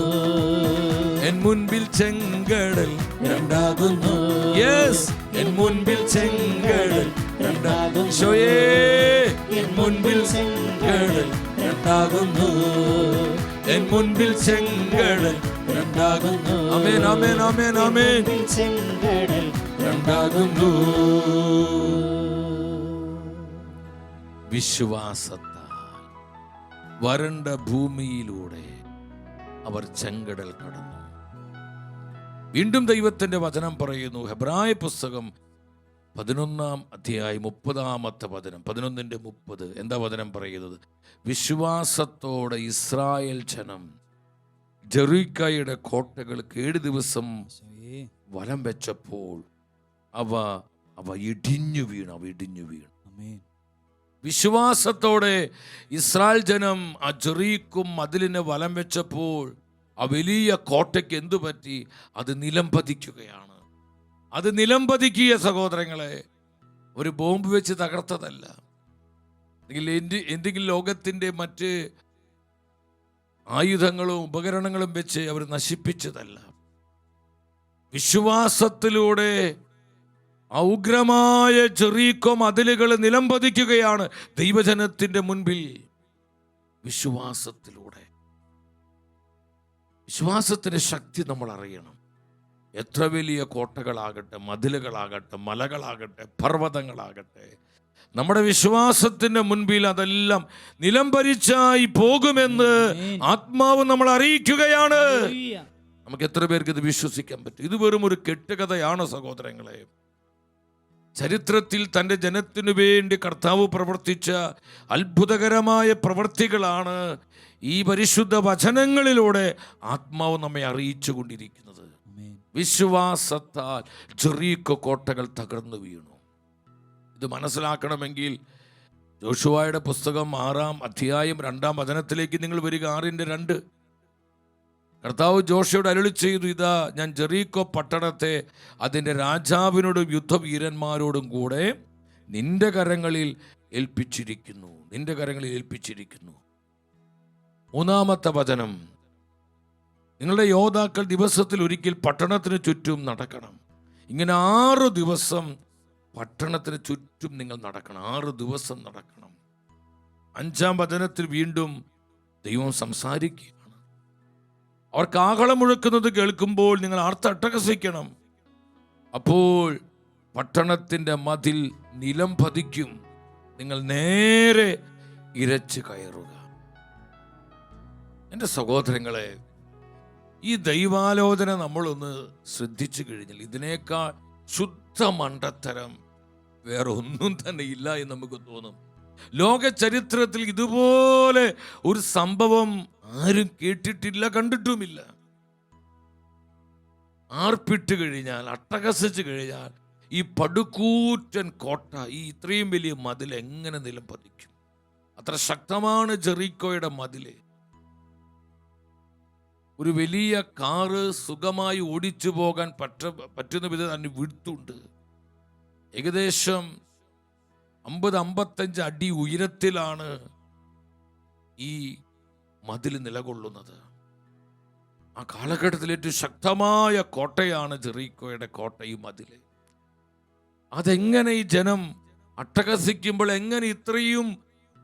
എൻ മുൻപിൽ ചെങ്കടൽ രണ്ടാകുന്നു. യെസ്, എൻ മുൻപിൽ ചെങ്കടൽ രണ്ടാകുന്നു. ശോയേ, എൻ മുൻപിൽ ചെങ്കടൽ രണ്ടാകുന്നു. എൻ മുൻപിൽ ചെങ്കടൽ രണ്ടാകുന്നു. ആമേൻ, ആമേൻ, ആമേൻ, ആമേൻ. ചെങ്കടൽ രണ്ടാകുന്നു. വിശ്വാസത്താൽ വരണ്ട ഭൂമിയിലൂടെ അവർ ചെങ്കടൽ കടന്നു. വീണ്ടും ദൈവത്തിന്റെ വചനം പറയുന്നു, ഹെബ്രായ പുസ്തകം 11-ാം അധ്യായം 30-ാമത്തെ വചനം, 11:30. എന്താ വചനം പറയുന്നത്? വിശ്വാസത്തോടെ ഇസ്രായേൽ ജനം ജെറിക്കോയുടെ കോട്ടകൾക്ക് 7 ദിവസം വലം വെച്ചപ്പോൾ അവ ഇടിഞ്ഞു വീണു. വിശ്വാസത്തോടെ ഇസ്രായേൽ ജനം ആ ജെറിക്കോം മതിലിനെ വലം വെച്ചപ്പോൾ ആ വലിയ കോട്ടയ്ക്ക് എന്തു പറ്റി? അത് നിലംപതിക്കുകയാണ്. അത് നിലംപതിക്കിയ സഹോദരങ്ങളെ, ഒരു ബോംബ് വെച്ച് തകർത്തതല്ല, എന്തെങ്കിലും ലോകത്തിന്റെ മറ്റ് ആയുധങ്ങളും ഉപകരണങ്ങളും വെച്ച് അവർ നശിപ്പിച്ചതല്ല. വിശ്വാസത്തിലൂടെ ഉഗ്രമായ ജെറിക്കോ മതിലുകൾ നിലംപതിക്കുകയാണ് ദൈവജനത്തിന്റെ മുൻപിൽ. വിശ്വാസത്തിന്റെ ശക്തി നമ്മൾ അറിയണം. എത്ര വലിയ കോട്ടകളാകട്ടെ, മതിലുകളാകട്ടെ, മലകളാകട്ടെ, പർവ്വതങ്ങളാകട്ടെ, നമ്മുടെ വിശ്വാസത്തിന്റെ മുൻപിൽ അതെല്ലാം നിലംപരിച്ചായി പോകുമെന്ന് ആത്മാവ് നമ്മൾ അറിയിക്കുകയാണ്. നമുക്ക് എത്ര പേർക്ക് ഇത് വിശ്വസിക്കാൻ പറ്റും? ഇത് വെറും ഒരു കെട്ടുകഥയാണ് സഹോദരങ്ങളെ. ചരിത്രത്തിൽ തൻ്റെ ജനത്തിനു വേണ്ടി കർത്താവ് പ്രവർത്തിച്ച അത്ഭുതകരമായ പ്രവൃത്തികളാണ് ഈ പരിശുദ്ധ വചനങ്ങളിലൂടെ ആത്മാവ് നമ്മെ അറിയിച്ചു കൊണ്ടിരിക്കുന്നത്. വിശ്വാസത്താൽ ജെറിക്കോ കോട്ടകൾ തകർന്നു വീണു. ഇത് മനസ്സിലാക്കണമെങ്കിൽ ജോഷുവയുടെ പുസ്തകം 6-ാം അധ്യായം 2-ാം വചനത്തിലേക്ക് നിങ്ങൾ വരിക. 6:2. കർത്താവ് ജോഷുവയോട് അരുളി ചെയ്തു, ഇതാ ഞാൻ ജെറിക്കോ പട്ടണത്തെ അതിൻ്റെ രാജാവിനോടും യുദ്ധവീരന്മാരോടും കൂടെ നിന്റെ കരങ്ങളിൽ ഏൽപ്പിച്ചിരിക്കുന്നു. 3-ാമത്തെ വചനം, നിങ്ങളുടെ യോദ്ധാക്കൾ ദിവസത്തിൽ ഒരിക്കൽ പട്ടണത്തിന് ചുറ്റും നടക്കണം. ഇങ്ങനെ 6 ദിവസം പട്ടണത്തിന് ചുറ്റും നിങ്ങൾ നടക്കണം. 6 ദിവസം നടക്കണം. 5-ാം വചനത്തിൽ വീണ്ടും ദൈവം സംസാരിക്കുകയാണ്. അവർ കാഹളം മുഴക്കുന്നത് കേൾക്കുമ്പോൾ നിങ്ങൾ ആർത്തട്ടഹസിക്കണം. അപ്പോൾ പട്ടണത്തിൻ്റെ മതിൽ നിലം പതിക്കും. നിങ്ങൾ നേരെ ഇരച്ചു കയറുക. എൻ്റെ സഹോദരങ്ങളെ, ഈ ദൈവാലോചന നമ്മളൊന്ന് ശ്രദ്ധിച്ചു കഴിഞ്ഞാൽ ഇതിനേക്കാൾ ശുദ്ധ മണ്ടത്തരം വേറെ ഒന്നും തന്നെ ഇല്ല എന്ന് നമുക്ക് തോന്നും. ലോക ചരിത്രത്തിൽ ഇതുപോലെ ഒരു സംഭവം ആരും കേട്ടിട്ടില്ല, കണ്ടിട്ടുമില്ല. ആർപ്പിട്ട് കഴിഞ്ഞാൽ, അട്ടഹസിച്ചു കഴിഞ്ഞാൽ ഈ പടുകൂറ്റൻ കോട്ട, ഈ ഇത്രയും വലിയ മതിൽ എങ്ങനെ നിലംപതിക്കും? അത്ര ശക്തമാണ് ജെറിക്കോയുടെ മതില്. ഒരു വലിയ കാറ് സുഖമായി ഓടിച്ചു പോകാൻ പറ്റുന്ന വിധം അതിന് വിടുത്തുണ്ട്. ഏകദേശം 50-55 അടി ഉയരത്തിലാണ് ഈ മതിൽ നിലകൊള്ളുന്നത്. ആ കാലഘട്ടത്തിൽ ഏറ്റവും ശക്തമായ കോട്ടയാണ് ജെറീക്കോയുടെ കോട്ടയും മതില്. അതെങ്ങനെ ഈ ജനം അട്ടഹസിക്കുമ്പോൾ എങ്ങനെ ഇത്രയും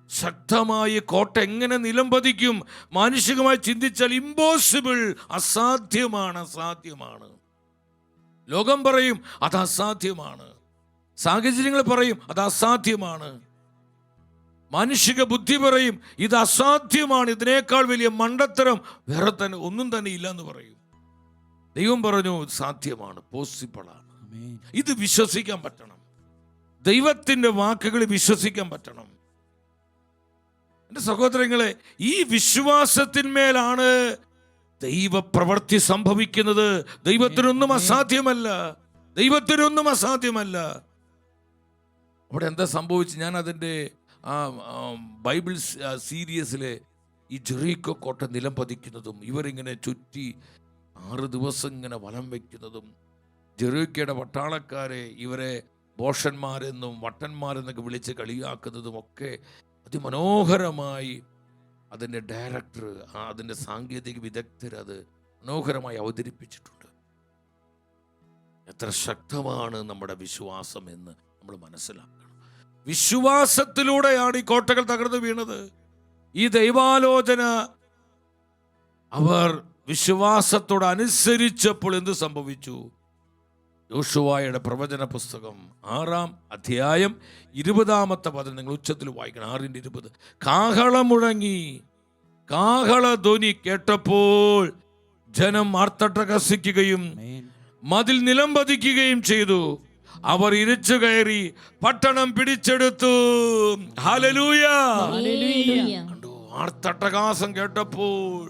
ശക്തമായ കോട്ട എങ്ങനെ നിലംപതിക്കും? മാനുഷികമായി ചിന്തിച്ചാൽ ഇമ്പോസിബിൾ, അസാധ്യമാണ്. ലോകം പറയും അത് അസാധ്യമാണ്, സാഹചര്യങ്ങൾ പറയും അത് അസാധ്യമാണ്, മാനുഷിക ബുദ്ധി പറയും ഇത് അസാധ്യമാണ്, ഇതിനേക്കാൾ വലിയ മണ്ടത്തരം വേറെ തന്നെ ഒന്നും തന്നെ ഇല്ല എന്ന് പറയും. ദൈവം പറഞ്ഞു സാധ്യമാണ്, പോസിബിളാണ്. ഇത് വിശ്വസിക്കാൻ പറ്റണം, ദൈവത്തിന്റെ വാക്കുകൾ വിശ്വസിക്കാൻ പറ്റണം. എൻ്റെ സഹോദരങ്ങളെ, ഈ വിശ്വാസത്തിന്മേലാണ് ദൈവപ്രവൃത്തി സംഭവിക്കുന്നത്. ദൈവത്തിനൊന്നും അസാധ്യമല്ല, ദൈവത്തിനൊന്നും അസാധ്യമല്ല. അവിടെ എന്താ സംഭവിച്ചു? ഞാൻ അതിൻ്റെ ബൈബിൾ സീരീസിലെ ഈ ജെറീക്കോ കോട്ട നിലം പതിക്കുന്നതും ഇവരിങ്ങനെ ചുറ്റി 6 ദിവസം ഇങ്ങനെ വലം വയ്ക്കുന്നതും ജെറീക്കോയുടെ പട്ടാളക്കാരെ ഇവരെ ബോഷന്മാരെന്നും വട്ടന്മാരെന്നൊക്കെ വിളിച്ച് കളിയാക്കുന്നതും ഒക്കെ അതിമനോഹരമായി അതിൻ്റെ ഡയറക്ടർ, അതിൻ്റെ സാങ്കേതിക വിദഗ്ധർ അത് മനോഹരമായി അവതരിപ്പിച്ചിട്ടുണ്ട്. എത്ര ശക്തമാണ് നമ്മുടെ വിശ്വാസം എന്ന് നമ്മൾ മനസ്സിലാക്കണം. വിശ്വാസത്തിലൂടെയാണ് ഈ കോട്ടകൾ തകർന്നു വീണത്. ഈ ദൈവാലോചന അവർ വിശ്വാസത്തോട് അനുസരിച്ചപ്പോൾ എന്ത് സംഭവിച്ചു? യോശുവയുടെ പ്രവചന പുസ്തകം 6-ാം അധ്യായം 20-ാമത്തെ പദം നിങ്ങൾ ഉച്ചത്തിൽ വായിക്കണം. 6:20. കാഹളം മുഴങ്ങി, കാഹളധ്വനി കേട്ടപ്പോൾ ജനം ആർത്തട്ടഹസിക്കുകയും മതിൽ നിലം പതിക്കുകയും ചെയ്തു. അവർ ഇരച്ചു കയറി പട്ടണം പിടിച്ചെടുത്തു. ഹല്ലേലൂയ. കണ്ടോ? ആർത്തട്ടഹാസം കേട്ടപ്പോൾ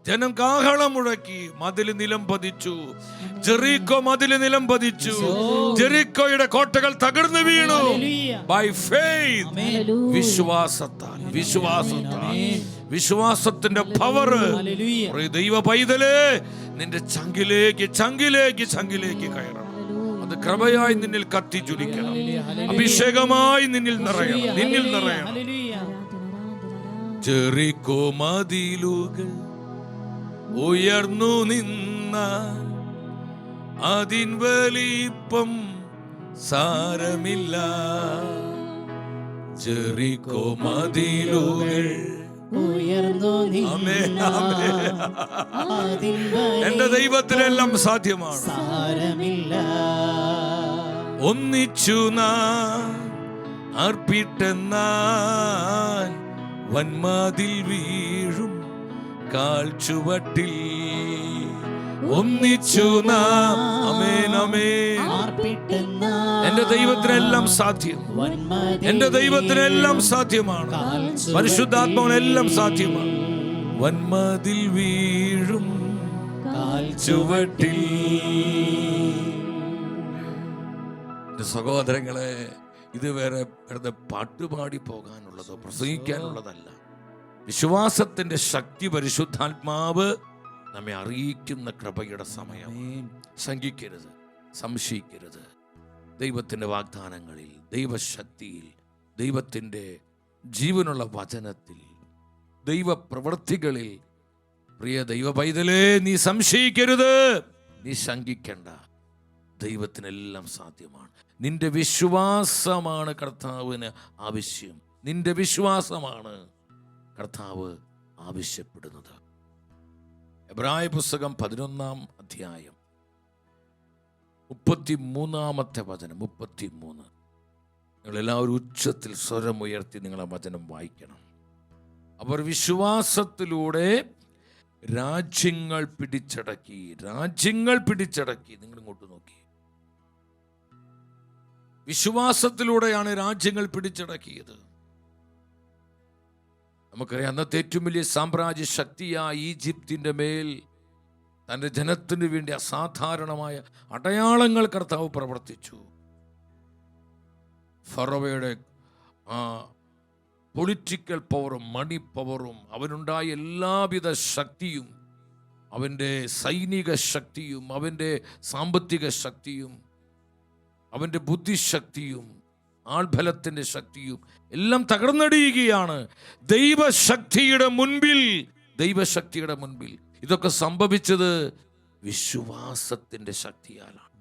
ജനം കാഹളം മുഴക്കി, മതിൽ നിലം പതിച്ചു. ജെറീക്കോ മതിൽ നിലം പതിച്ചു. ജെറീക്കോയുടെ കോട്ടകൾ തകർന്നു വീണു. ബൈ ഫെയ്ത്ത്, വിശ്വാസത്താൽ. വിശ്വാസത്തിന്റെ പവർ. ദൈവ പൈതലേ, നിന്റെ ചങ്കിലേക്ക് കയറണം. അത് കൃപയായി നിന്നിൽ കത്തിജ്വലിക്കണം, അഭിഷേകമായി നിന്നിൽ നിറയണം. ജെറീക്കോ മതിലുകൾ ഉയർന്നു നിന്ന അതിൻ വലിപ്പം സാരമില്ല. ജെറീക്കോ മതിലുകൾ ഉയർന്നു എന്റെ ദൈവത്തിനെല്ലാം സാധ്യമാണ്. സാരമില്ല. ഒന്നിച്ചു നാം അർപ്പിട്ടെന്നാൽ വന്മതിൽ വീഴും കാൽച്ചുവട്ടിൽ. ഒന്നിച്ചു നാം. ആമേൻ, ആമേൻ. എന്റെ ദൈവത്തിനെല്ലാം സാധ്യം. എന്റെ ദൈവത്തിനെല്ലാം സാധ്യമാണ്. പരിശുദ്ധാത്മാവിനെല്ലാം സാധ്യമാണ്. വന്മതിൽ വീഴും കാൽച്ചുവട്ടിൽ. എന്റെ സഹോദരങ്ങളെ, ഇത് വെറുതെ പാട്ടുപാടി പോകാനുള്ളതോ പ്രസംഗിക്കാനുള്ളതല്ല. വിശ്വാസത്തിന്റെ ശക്തി പരിശുദ്ധാത്മാവ് നമ്മെ അറിയിക്കുന്ന കൃപയുടെ സമയം. ശങ്കിക്കരുത്, സംശയിക്കരുത്. ദൈവത്തിൻ്റെ വാഗ്ദാനങ്ങളിൽ, ദൈവശക്തിയിൽ, ദൈവത്തിൻ്റെ ജീവനുള്ള വചനത്തിൽ, ദൈവപ്രവൃത്തികളിൽ. പ്രിയ ദൈവ പൈതലേ, നീ സംശയിക്കരുത്, നീ ശങ്കിക്കണ്ട. ദൈവത്തിനെല്ലാം സാധ്യമാണ്. നിന്റെ വിശ്വാസമാണ് കർത്താവിന് ആവശ്യം. നിന്റെ വിശ്വാസമാണ് കർത്താവ് ആവശ്യപ്പെടുന്നത്. എബ്രായ പുസ്തകം 11-ാം അധ്യായം 33-ാമത്തെ വചനം. 33. നിങ്ങളെല്ലാവരും ഉച്ചത്തിൽ സ്വരമുയർത്തി നിങ്ങളെ വചനം വായിക്കണം. അവർ വിശ്വാസത്തിലൂടെ രാജ്യങ്ങൾ പിടിച്ചടക്കി. നിങ്ങൾ ഇങ്ങോട്ട് നോക്കി. വിശ്വാസത്തിലൂടെയാണ് രാജ്യങ്ങൾ പിടിച്ചടക്കിയത്. നമുക്കറിയാം, അന്നത്തെ ഏറ്റവും വലിയ സാമ്രാജ്യ ശക്തിയായ ഈജിപ്തിൻ്റെ മേൽ തൻ്റെ ജനത്തിന് വേണ്ടി അസാധാരണമായ അടയാളങ്ങൾ കർത്താവ് പ്രവർത്തിച്ചു. ഫറോവയുടെ പൊളിറ്റിക്കൽ പവറും മണി പവറും അവനുണ്ടായ എല്ലാവിധ ശക്തിയും, അവൻ്റെ സൈനിക ശക്തിയും, അവൻ്റെ സാമ്പത്തിക ശക്തിയും, അവൻ്റെ ബുദ്ധിശക്തിയും, ആൾബലത്തിൻ്റെ ശക്തിയും എല്ലാം തകർന്നടിയുകയാണ്. ദൈവശക്തിയുടെ മുൻപിൽ ദൈവശക്തിയുടെ മുൻപിൽ. ഇതൊക്കെ സംഭവിച്ചത് വിശ്വാസത്തിന്റെ ശക്തിയാലാണ്.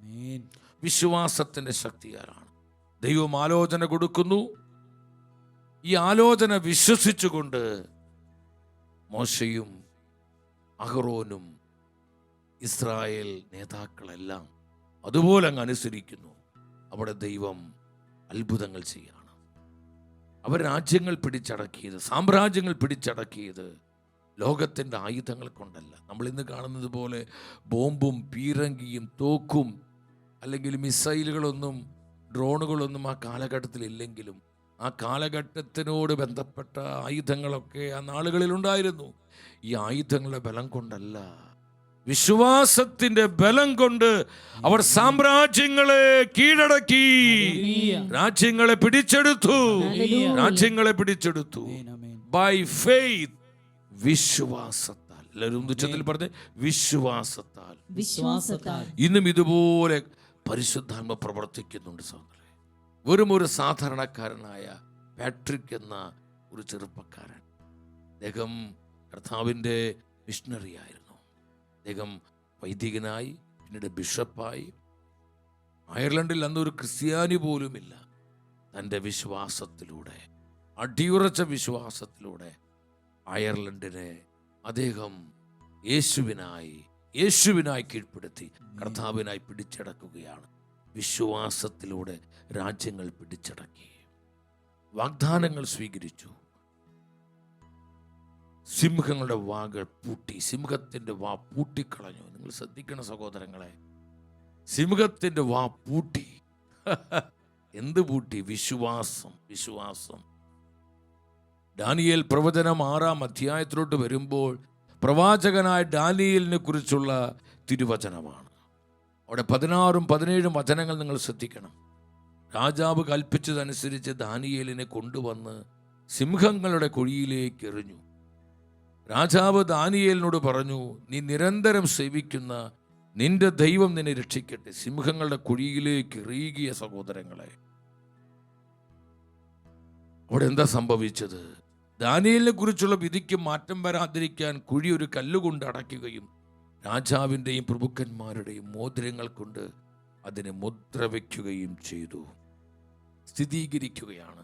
വിശ്വാസത്തിന്റെ ശക്തിയാലാണ്. ദൈവം ആലോചന കൊടുക്കുന്നു. ഈ ആലോചന വിശ്വസിച്ചുകൊണ്ട് മോശയും അഹറോനും ഇസ്രായേൽ നേതാക്കളെല്ലാം അതുപോലെ അങ്ങ് അനുസരിക്കുന്നു. അവിടെ ദൈവം അത്ഭുതങ്ങൾ ചെയ്യാണ്. അവർ രാജ്യങ്ങൾ പിടിച്ചടക്കിയത്, സാമ്രാജ്യങ്ങൾ പിടിച്ചടക്കിയത് ലോകത്തിൻ്റെ ആയുധങ്ങൾ കൊണ്ടല്ല. നമ്മൾ ഇന്ന് കാണുന്നത് പോലെ ബോംബും പീരങ്കിയും തോക്കും അല്ലെങ്കിൽ മിസൈലുകളൊന്നും ഡ്രോണുകളൊന്നും ആ കാലഘട്ടത്തിൽ ഇല്ലെങ്കിലും ആ കാലഘട്ടത്തിനോട് ബന്ധപ്പെട്ട ആയുധങ്ങളൊക്കെ ആ നാളുകളിൽ ഉണ്ടായിരുന്നു. ഈ ആയുധങ്ങളുടെ ബലം കൊണ്ടല്ല, വിശ്വാസത്തിന്റെ ബലം കൊണ്ട് അവർ സാമ്രാജ്യങ്ങളെ കീഴടക്കി, രാജ്യങ്ങളെ പിടിച്ചെടുത്തു. രാജ്യങ്ങളെ പിടിച്ചെടുത്തു ബൈ ഫെയ്ത്ത്, വിശ്വാസത്താൽ. എല്ലാവരും ഉച്ചത്തിൽ പറഞ്ഞ് വിശ്വാസത്താൽ. വിശ്വാസത്താൽ ഇന്നും ഇതുപോലെ പരിശുദ്ധാത്മ പ്രവർത്തിക്കുന്നുണ്ട് സഹോദരൻ. വെറും ഒരു സാധാരണക്കാരനായ പാട്രിക് എന്ന ഒരു ചെറുപ്പക്കാരൻ, അദ്ദേഹം കർത്താവിൻ്റെ മിഷണറി ആയിരുന്നു. അദ്ദേഹം വൈദികനായി, പിന്നീട് ബിഷപ്പായി. അയർലൻഡിൽ അന്നൊരു ക്രിസ്ത്യാനി പോലുമില്ല. തൻ്റെ വിശ്വാസത്തിലൂടെ, അടിയുറച്ച വിശ്വാസത്തിലൂടെ അയർലൻഡിനെ അദ്ദേഹം യേശുവിനായി കീഴ്പ്പെടുത്തി കർത്താവിനായി പിടിച്ചടക്കുകയാണ്. വിശ്വാസത്തിലൂടെ രാജ്യങ്ങൾ പിടിച്ചടക്കി, വാഗ്ദാനങ്ങൾ സ്വീകരിച്ചു. സിംഹങ്ങളുടെ വാകൾ പൂട്ടി, സിംഹത്തിന്റെ വാ പൂട്ടിക്കളഞ്ഞു. നിങ്ങൾ ശ്രദ്ധിക്കണം സഹോദരങ്ങളെ, സിംഹത്തിന്റെ വാ പൂട്ടി. എന്ത് പൂട്ടി? വിശ്വാസം. ദാനിയേൽ പ്രവചനം 6-ാം അധ്യായത്തിലോട്ട് വരുമ്പോൾ പ്രവാചകനായ ദാനിയേലിനെ കുറിച്ചുള്ള തിരുവചനമാണ്. അവിടെ 16-ഉം 17-ഉം വചനങ്ങൾ നിങ്ങൾ ശ്രദ്ധിക്കണം. രാജാവ് കൽപ്പിച്ചതനുസരിച്ച് ദാനിയേലിനെ കൊണ്ടുവന്ന് സിംഹങ്ങളുടെ കുഴിയിലേക്ക് എറിഞ്ഞു. രാജാവ് ദാനിയേലിനോട് പറഞ്ഞു, നീ നിരന്തരം സേവിക്കുന്ന നിന്റെ ദൈവം നിന്നെ രക്ഷിക്കട്ടെ. സിംഹങ്ങളുടെ കുഴിയിലേക്ക് എറിയുക സഹോദരങ്ങളെ. അവിടെ എന്താ സംഭവിച്ചത്? ദാനിയേലിനെ കുറിച്ചുള്ള വിധിക്ക് മാറ്റം വരാതിരിക്കാൻ കുഴി ഒരു കല്ലുകൊണ്ട് അടയ്ക്കുകയും രാജാവിൻ്റെയും പ്രഭുക്കന്മാരുടെയും മോതിരങ്ങൾ കൊണ്ട് അതിനെ മുദ്ര വയ്ക്കുകയും ചെയ്തു. സ്ഥിരീകരിക്കുകയാണ്,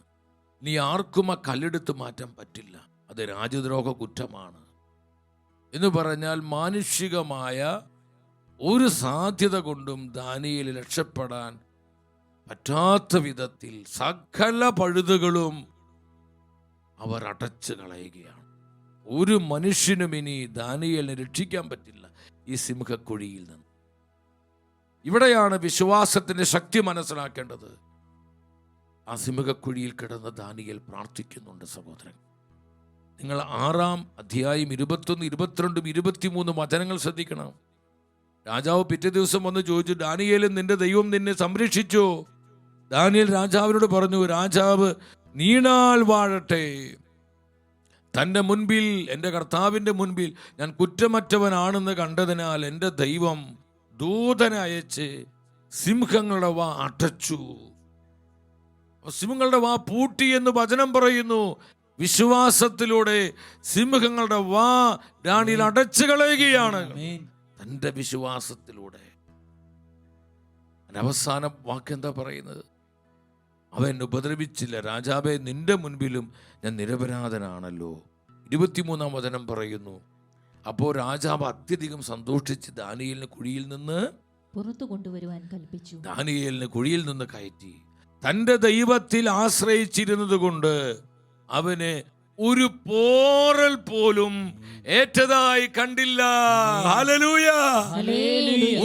നീ ആർക്കും ആ കല്ലെടുത്ത് മാറ്റാൻ പറ്റില്ല, അത് രാജ്യദ്രോഹ കുറ്റമാണ് എന്ന് പറഞ്ഞാൽ മാനുഷികമായ ഒരു സാധ്യത കൊണ്ടും ദാനിയേൽ രക്ഷപ്പെടാൻ പറ്റാത്ത വിധത്തിൽ സകല പഴുതുകളും അവർ അടച്ചു കളയുകയാണ്. ഒരു മനുഷ്യനും ഇനി ദാനിയേലിനെ രക്ഷിക്കാൻ പറ്റില്ല ഈ സിംഹക്കുഴിയിൽ നിന്ന്. ഇവിടെയാണ് വിശ്വാസത്തിന്റെ ശക്തി മനസ്സിലാക്കേണ്ടത്. ആ സിംഹക്കുഴിയിൽ കിടന്ന് ദാനിയേൽ പ്രാർത്ഥിക്കുന്നുണ്ട് സഹോദരൻ. നിങ്ങൾ 6-ാം അധ്യായം 21, 22, 23 വചനങ്ങൾ ശ്രദ്ധിക്കണം. രാജാവ് പിറ്റേ ദിവസം വന്ന് ചോദിച്ചു, ദാനിയേലും നിന്റെ ദൈവം നിന്നെ സംരക്ഷിച്ചോ? ദാനിയേൽ രാജാവിനോട് പറഞ്ഞു, രാജാവ് നീണാൾ വാഴട്ടെ. തൻ്റെ മുൻപിൽ, എൻ്റെ കർത്താവിൻ്റെ മുൻപിൽ ഞാൻ കുറ്റമറ്റവനാണെന്ന് കണ്ടതിനാൽ എൻ്റെ ദൈവം ദൂതനെ അയച്ച് സിംഹങ്ങളുടെ വാ അടച്ചു. സിംഹങ്ങളുടെ വാ പൂട്ടി എന്ന് വചനം പറയുന്നു. വിശ്വാസത്തിലൂടെ സിംഹങ്ങളുടെ വാ ദാനിയേൽ അടച്ചു കളയുകയാണ്. തൻ്റെ വിശ്വാസത്തിലൂടെ. അവസാന വാക്ക് എന്താ പറയുന്നത്? അവൻ ഉപദ്രവിച്ചില്ല. രാജാവേ, നിന്റെ മുൻപിലും ഞാൻ നിരപരാധനാണല്ലോ. 23-ാം വചനം പറയുന്നു, അപ്പോൾ രാജാവ് അത്യധികം സന്തോഷിച്ച് ദാനിയേലിനെ കുഴിയിൽ നിന്ന് പുറത്തു കൊണ്ടുവരുവാൻ കൽപ്പിച്ചു. ദാനിയേലിനെ കുഴിയിൽ നിന്ന് കയറ്റി. തൻ്റെ ദൈവത്തിൽ ആശ്രയിച്ചിരുന്നത് കൊണ്ട് അവന് ഒരു പോറൽ പോലും ഏറ്റതായി കണ്ടില്ല. ഹല്ലേലൂയ!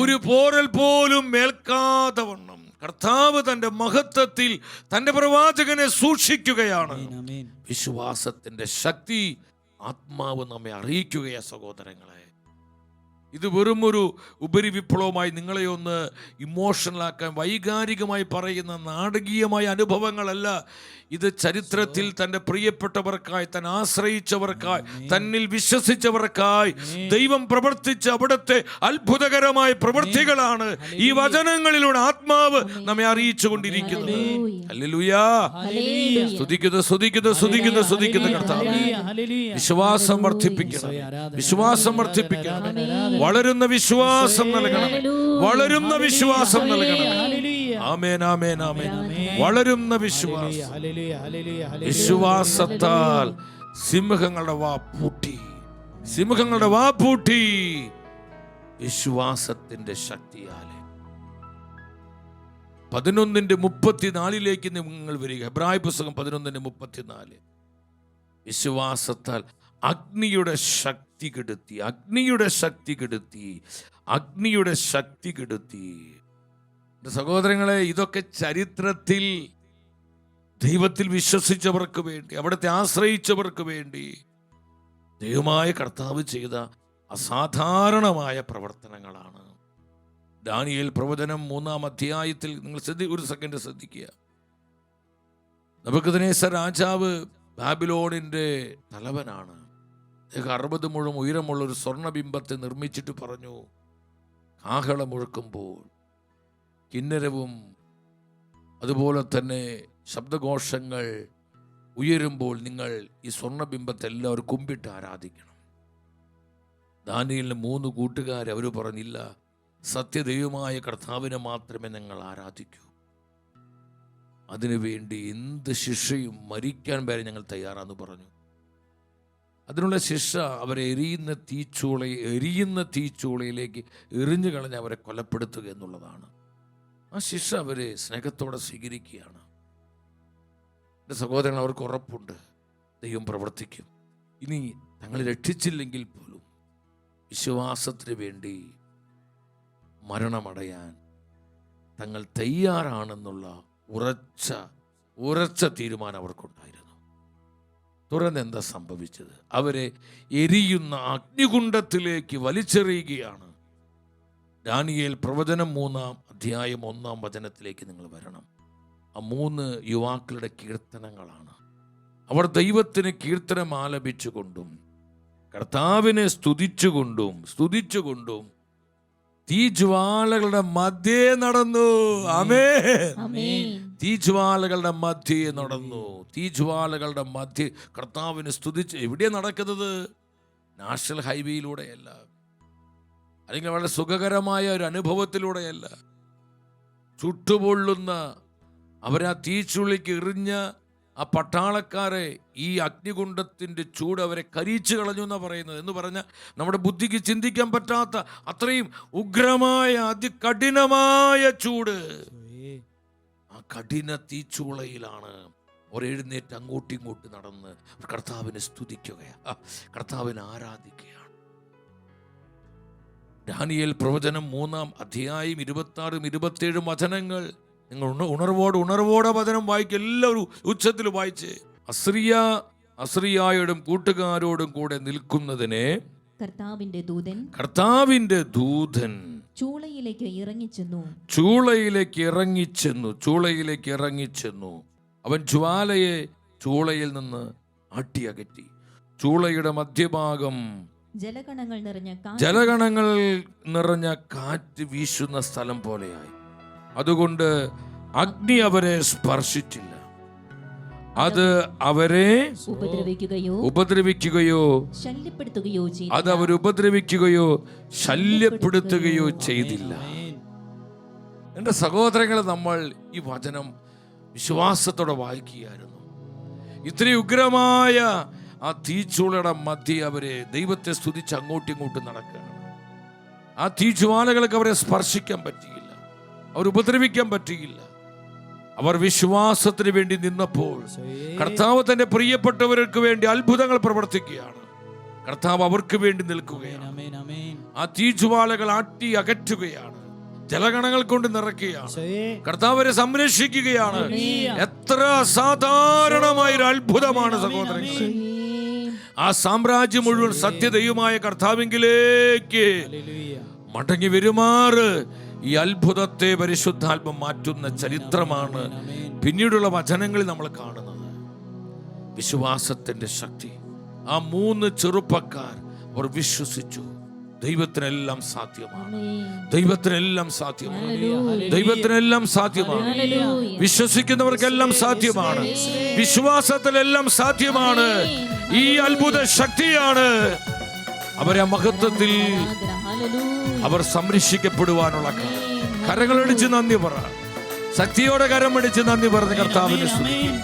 ഒരു പോറൽ പോലും ഏൽക്കാതെ വണ്ണം കർത്താവ് തന്റെ മഹത്വത്തിൽ തന്റെ പ്രവാചകനെ സൂക്ഷിക്കുകയാണ്. വിശ്വാസത്തിന്റെ ശക്തി ആത്മാവ് നമ്മെ അറിയിക്കുകയാ സഹോദരങ്ങളെ. ഇത് വെറും ഒരു ഉപരി വിപ്ലവമായി നിങ്ങളെ ഒന്ന് ഇമോഷണലാക്കാൻ വൈകാരികമായി പറയുന്ന നാടകീയമായ അനുഭവങ്ങളല്ല. ഇത് ചരിത്രത്തിൽ തൻ്റെ പ്രിയപ്പെട്ടവർക്കായി, താൻ ആശ്രയിച്ചവർക്കായി, തന്നിൽ വിശ്വസിച്ചവർക്കായി ദൈവം പ്രവർത്തിച്ച അവിടുത്തെ അത്ഭുതകരമായ പ്രവൃത്തികളാണ് ഈ വചനങ്ങളിലൂടെ ആത്മാവ് നമ്മെ അറിയിച്ചു കൊണ്ടിരിക്കുന്നത്. ഹല്ലേലൂയാ. സ്തുതിക്കുന്നു കർത്താവേ. വിശ്വാസം വർദ്ധിപ്പിക്കണം, വിശ്വാസം വർദ്ധിപ്പിക്കണം, വളരുന്ന വിശ്വാസം നൽകണം, വളരുന്ന വിശ്വാസം നൽകണം. ആമേൻ, ആമേൻ, ആമേൻ. വളരുന്ന വിശ്വാസം. വിശ്വാസത്താൽ സിംഹങ്ങളുടെ വാ പൂട്ടി, സിംഹങ്ങളുടെ വാ പൂട്ടി. വിശ്വാസത്തിന്റെ ശക്തിയാലെ 11:34 നിങ്ങൾ വരിക. എബ്രായ പുസ്തകം 11:34. വിശ്വാസത്താൽ അഗ്നിയുടെ ശക്തി കെടുത്തി, അഗ്നിയുടെ ശക്തി കെടുത്തി, അഗ്നിയുടെ ശക്തി കെടുത്തി. സഹോദരങ്ങളെ, ഇതൊക്കെ ചരിത്രത്തിൽ ദൈവത്തിൽ വിശ്വസിച്ചവർക്ക് വേണ്ടി, അവിടുത്തെ ആശ്രയിച്ചവർക്ക് വേണ്ടി ദൈവമായ കർത്താവ് ചെയ്ത അസാധാരണമായ പ്രവർത്തനങ്ങളാണ്. ദാനിയേൽ പ്രവചനം 3-ാം അധ്യായത്തിൽ നിങ്ങൾ ഒരു സെക്കൻഡ് ശ്രദ്ധിക്കുക. നെബൂഖദ്നേസർ രാജാവ് ബാബിലോണിന്റെ തലവനാണ്. 60 മുഴം ഉയരമുള്ള ഒരു സ്വർണ്ണബിംബത്തെ നിർമ്മിച്ചിട്ട് പറഞ്ഞു, കാഹളം മുഴക്കുമ്പോൾ, കിന്നരവും അതുപോലെ തന്നെ ശബ്ദഘോഷങ്ങൾ ഉയരുമ്പോൾ നിങ്ങൾ ഈ സ്വർണ്ണബിംബത്തെ എല്ലാവരും കുമ്പിട്ട് ആരാധിക്കണം. ദാനിയേലിന് 3 കൂട്ടുകാർ അവർ പറഞ്ഞില്ല, സത്യദൈവമായ കർത്താവിനെ മാത്രമേ ഞങ്ങൾ ആരാധിക്കൂ. അതിനുവേണ്ടി എന്ത് ശിക്ഷയും മരിക്കാൻ വരെ ഞങ്ങൾ തയ്യാറാന്ന് പറഞ്ഞു. അതിനുള്ള ശിക്ഷ അവരെ എരിയുന്ന തീച്ചൂളയിലേക്ക് എറിഞ്ഞു കളഞ്ഞ് അവരെ കൊലപ്പെടുത്തുക എന്നുള്ളതാണ്. ആ ശിക്ഷ അവരെ സ്നേഹത്തോടെ സ്വീകരിക്കുകയാണ്. എൻ്റെ സഹോദരൻ, അവർക്ക് ഉറപ്പുണ്ട് ദൈവം പ്രവർത്തിക്കും. ഇനി തങ്ങൾ രക്ഷിച്ചില്ലെങ്കിൽ പോലും വിശ്വാസത്തിന് വേണ്ടി മരണമടയാൻ തങ്ങൾ തയ്യാറാണെന്നുള്ള ഉറച്ച തീരുമാനം അവർക്കുണ്ടായിരുന്നു. തുടർന്ന് എന്താ സംഭവിച്ചത്? അവരെ എരിയുന്ന അഗ്നികുണ്ഡത്തിലേക്ക് വലിച്ചെറിയുകയാണ്. ദാനിയേൽ പ്രവചനം 3-ാം അധ്യായം 1-ാം വചനത്തിലേക്ക് നിങ്ങൾ വരണം. ആ 3 യുവാക്കളുടെ കീർത്തനങ്ങളാണ്. അവർ ദൈവത്തിന് കീർത്തനം ആലപിച്ചുകൊണ്ടും കർത്താവിനെ സ്തുതിച്ചുകൊണ്ടും തീജ്വാലകളുടെ മധ്യേ നടന്നു. ആമേൻ. തീജ്വാലകളുടെ മധ്യേ നടന്നു. തീജ്വാലകളുടെ മധ്യേ കർത്താവിനെ സ്തുതിച്ച്. എവിടെയാണ് നടക്കുന്നത്? നാഷണൽ ഹൈവേയിലൂടെയല്ല, അല്ലെങ്കിൽ വളരെ സുഖകരമായ ഒരു അനുഭവത്തിലൂടെയല്ല. ചുട്ടുപൊള്ളുന്ന അവരാ തീച്ചുള്ളിക്ക് എറിഞ്ഞ ആ പട്ടാളക്കാരെ ഈ അഗ്നികുണ്ഡത്തിൻ്റെ ചൂട് അവരെ കരിച്ചു കളഞ്ഞു എന്നാണ് പറയുന്നത്. എന്ന് പറഞ്ഞാൽ നമ്മുടെ ബുദ്ധിക്ക് ചിന്തിക്കാൻ പറ്റാത്ത അത്രയും ഉഗ്രമായ അതികഠിനമായ ചൂട്. ആ കഠിന തീച്ചൂളയിലാണ് അവർ എഴുന്നേറ്റ് അങ്ങോട്ടും ഇങ്ങോട്ടും നടന്ന് കർത്താവിനെ സ്തുതിക്കുകയാണ്, കർത്താവിനെ ആരാധിക്കുകയാണ്. ദാനിയേൽ പ്രവചനം 3-ാം അധ്യായം 26-27 വചനങ്ങൾ നിങ്ങൾ ഉണർവോടെ വചനം വായിക്കുക. എല്ലാവരും ഉച്ചത്തിൽ വായിച്ച്. അസ്രിയായോടും കൂട്ടുകാരോടും കൂടെ നിൽക്കുന്നതിനെ കർത്താവിന്റെ ദൂതൻ ചൂളയിലേക്ക് ഇറങ്ങിച്ചെന്നു. അവൻ ജ്വാലയെ ചൂളയിൽ നിന്ന് ആട്ടിയകറ്റി. ചൂളയുടെ മധ്യഭാഗം ജലഗണങ്ങൾ നിറഞ്ഞ കാറ്റ് വീശുന്ന സ്ഥലം പോലെയായി. അതുകൊണ്ട് അഗ്നി അവരെ സ്പർശിച്ചില്ല. അത് അവരെ ഉപദ്രവിക്കുകയോ ശല്യപ്പെടുത്തുകയോ ചെയ്തില്ല. എൻ്റെ സഹോദരങ്ങളെ, നമ്മൾ ഈ വചനം വിശ്വാസത്തോടെ വായിക്കുകയായിരുന്നു. ഇത്രയും ഉഗ്രമായ ആ തീച്ചൂളയുടെ മധ്യേ അവരെ ദൈവത്തെ സ്തുതിച്ച് അങ്ങോട്ടും ഇങ്ങോട്ടും നടക്കുകയാണ്. ആ തീജ്വാലകൾക്ക് അവരെ സ്പർശിക്കാൻ പറ്റിയില്ല, അവർ ഉപദ്രവിക്കാൻ പറ്റിയില്ല. അവർ വിശ്വാസത്തിന് വേണ്ടി നിന്നപ്പോൾ കർത്താവ് തന്റെ പ്രിയപ്പെട്ടവർക്ക് വേണ്ടി അത്ഭുതങ്ങൾ പ്രവർത്തിക്കുകയാണ്. കർത്താവ് അവർക്ക് വേണ്ടി നിൽക്കുകയാണ്. ആ തീജ്വാലകൾ ആട്ടി അകറ്റുകയാണ്, ജലഗണങ്ങൾ കൊണ്ട് നിറയ്ക്കുകയാണ്, കർത്താവരെ സംരക്ഷിക്കുകയാണ്. എത്ര അസാധാരണമായൊരു അത്ഭുതമാണ് സഹോദരങ്ങളെ! ആ സാമ്രാജ്യം മുഴുവൻ സത്യദൈവമായ കർത്താവിങ്കിലേക്ക് ഹല്ലേലൂയ. മടങ്ങി വരുമാറ് ഈ അത്ഭുതത്തെ പരിശുദ്ധാത്മ മാറ്റുന്ന ചരിത്രമാണ് പിന്നീടുള്ള വചനങ്ങളിൽ നമ്മൾ കാണുന്നത്. വിശ്വാസത്തിന്റെ ശക്തി. ആ 3 ചെറുപ്പക്കാർ അവർ വിശ്വസിച്ചു. ദൈവത്തിനെല്ലാം സാധ്യമാണ്, ദൈവത്തിനെല്ലാം സാധ്യമാണ്, ദൈവത്തിനെല്ലാം സാധ്യമാണ്. വിശ്വസിക്കുന്നവർക്കെല്ലാം സാധ്യമാണ്, വിശ്വാസത്തിലെല്ലാം സാധ്യമാണ്. ഈ അത്ഭുത ശക്തിയാണ് അവരെ മഹത്വത്തിൽ അവർ സംരക്ഷിക്കപ്പെടുവാനുള്ള കരങ്ങളടിച്ച് നന്ദി പറ. ശക്തിയോടെ കരമടിച്ച് നന്ദി പറഞ്ഞ് കർത്താവിനെ സ്തുതിക്കും.